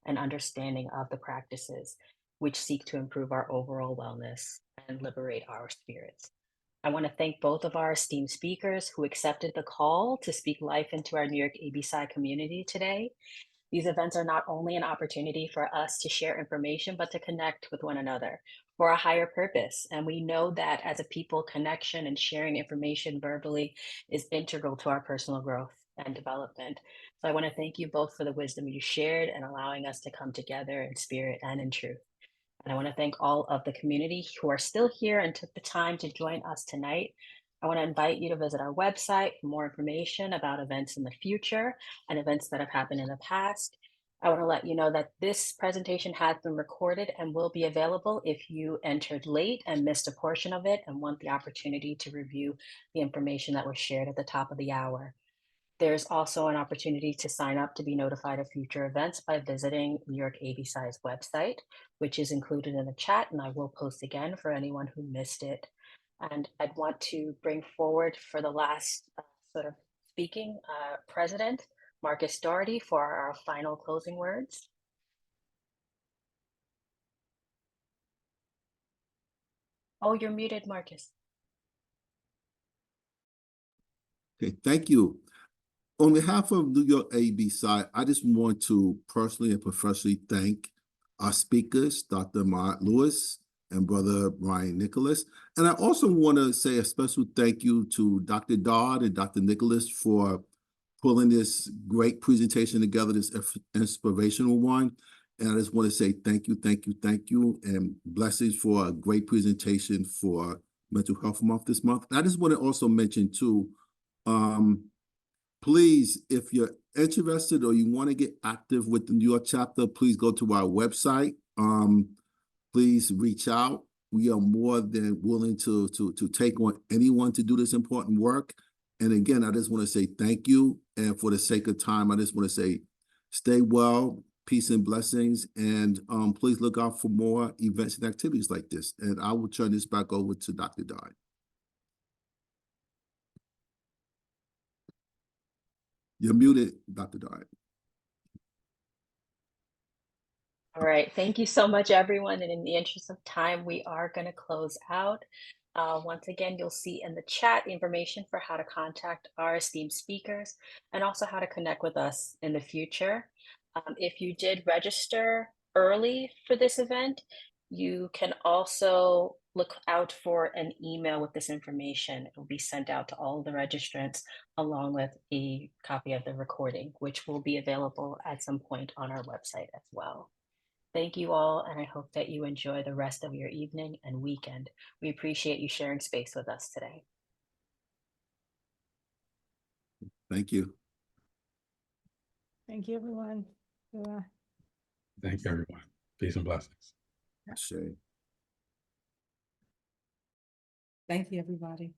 and understanding of the practices which seek to improve our overall wellness and liberate our spirits. I want to thank both of our esteemed speakers who accepted the call to speak life into our New York ABSI community today. These events are not only an opportunity for us to share information, but to connect with one another for a higher purpose. And we know that as a people, connection and sharing information verbally is integral to our personal growth and development. So I want to thank you both for the wisdom you shared and allowing us to come together in spirit and in truth. And I want to thank all of the community who are still here and took the time to join us tonight. I want to invite you to visit our website for more information about events in the future and events that have happened in the past. I want to let you know that this presentation has been recorded and will be available if you entered late and missed a portion of it and want the opportunity to review the information that was shared at the top of the hour. There's also an opportunity to sign up to be notified of future events by visiting New York ABSI's website, which is included in the chat, and I will post again for anyone who missed it. And I'd want to bring forward for the last sort of speaking president, Marcus Doherty, for our final closing words. Oh, you're muted, Marcus. Okay, thank you. On behalf of New York ABSI, I just want to personally and professionally thank our speakers, Dr. Mark Lewis and Brother Brian Nicholas. And I also want to say a special thank you to Dr. Dodd and Dr. Nicholas for pulling this great presentation together, this inspirational one. And I just want to say thank you, thank you, thank you, and blessings for a great presentation for Mental Health Month this month. And I just want to also mention too, please, if you're interested or you want to get active with the New York chapter, please go to our website. Please reach out. We are more than willing to take on anyone to do this important work. And again, I just want to say thank you. And for the sake of time, I just want to say stay well, peace and blessings. And please look out for more events and activities like this. And I will turn this back over to Dr. Dodd. You're muted, Dr. Dodd. All right, thank you so much, everyone. And in the interest of time, we are going to close out. Once again, you'll see in the chat information for how to contact our esteemed speakers and also how to connect with us in the future. If you did register early for this event, you can also look out for an email with this information. It will be sent out to all the registrants along with a copy of the recording, which will be available at some point on our website as well. Thank you all, and I hope that you enjoy the rest of your evening and weekend. We appreciate you sharing space with us today. Thank you. Thank you, everyone. Bye. Thank you, everyone. Peace and blessings. Shay. Thank you, everybody.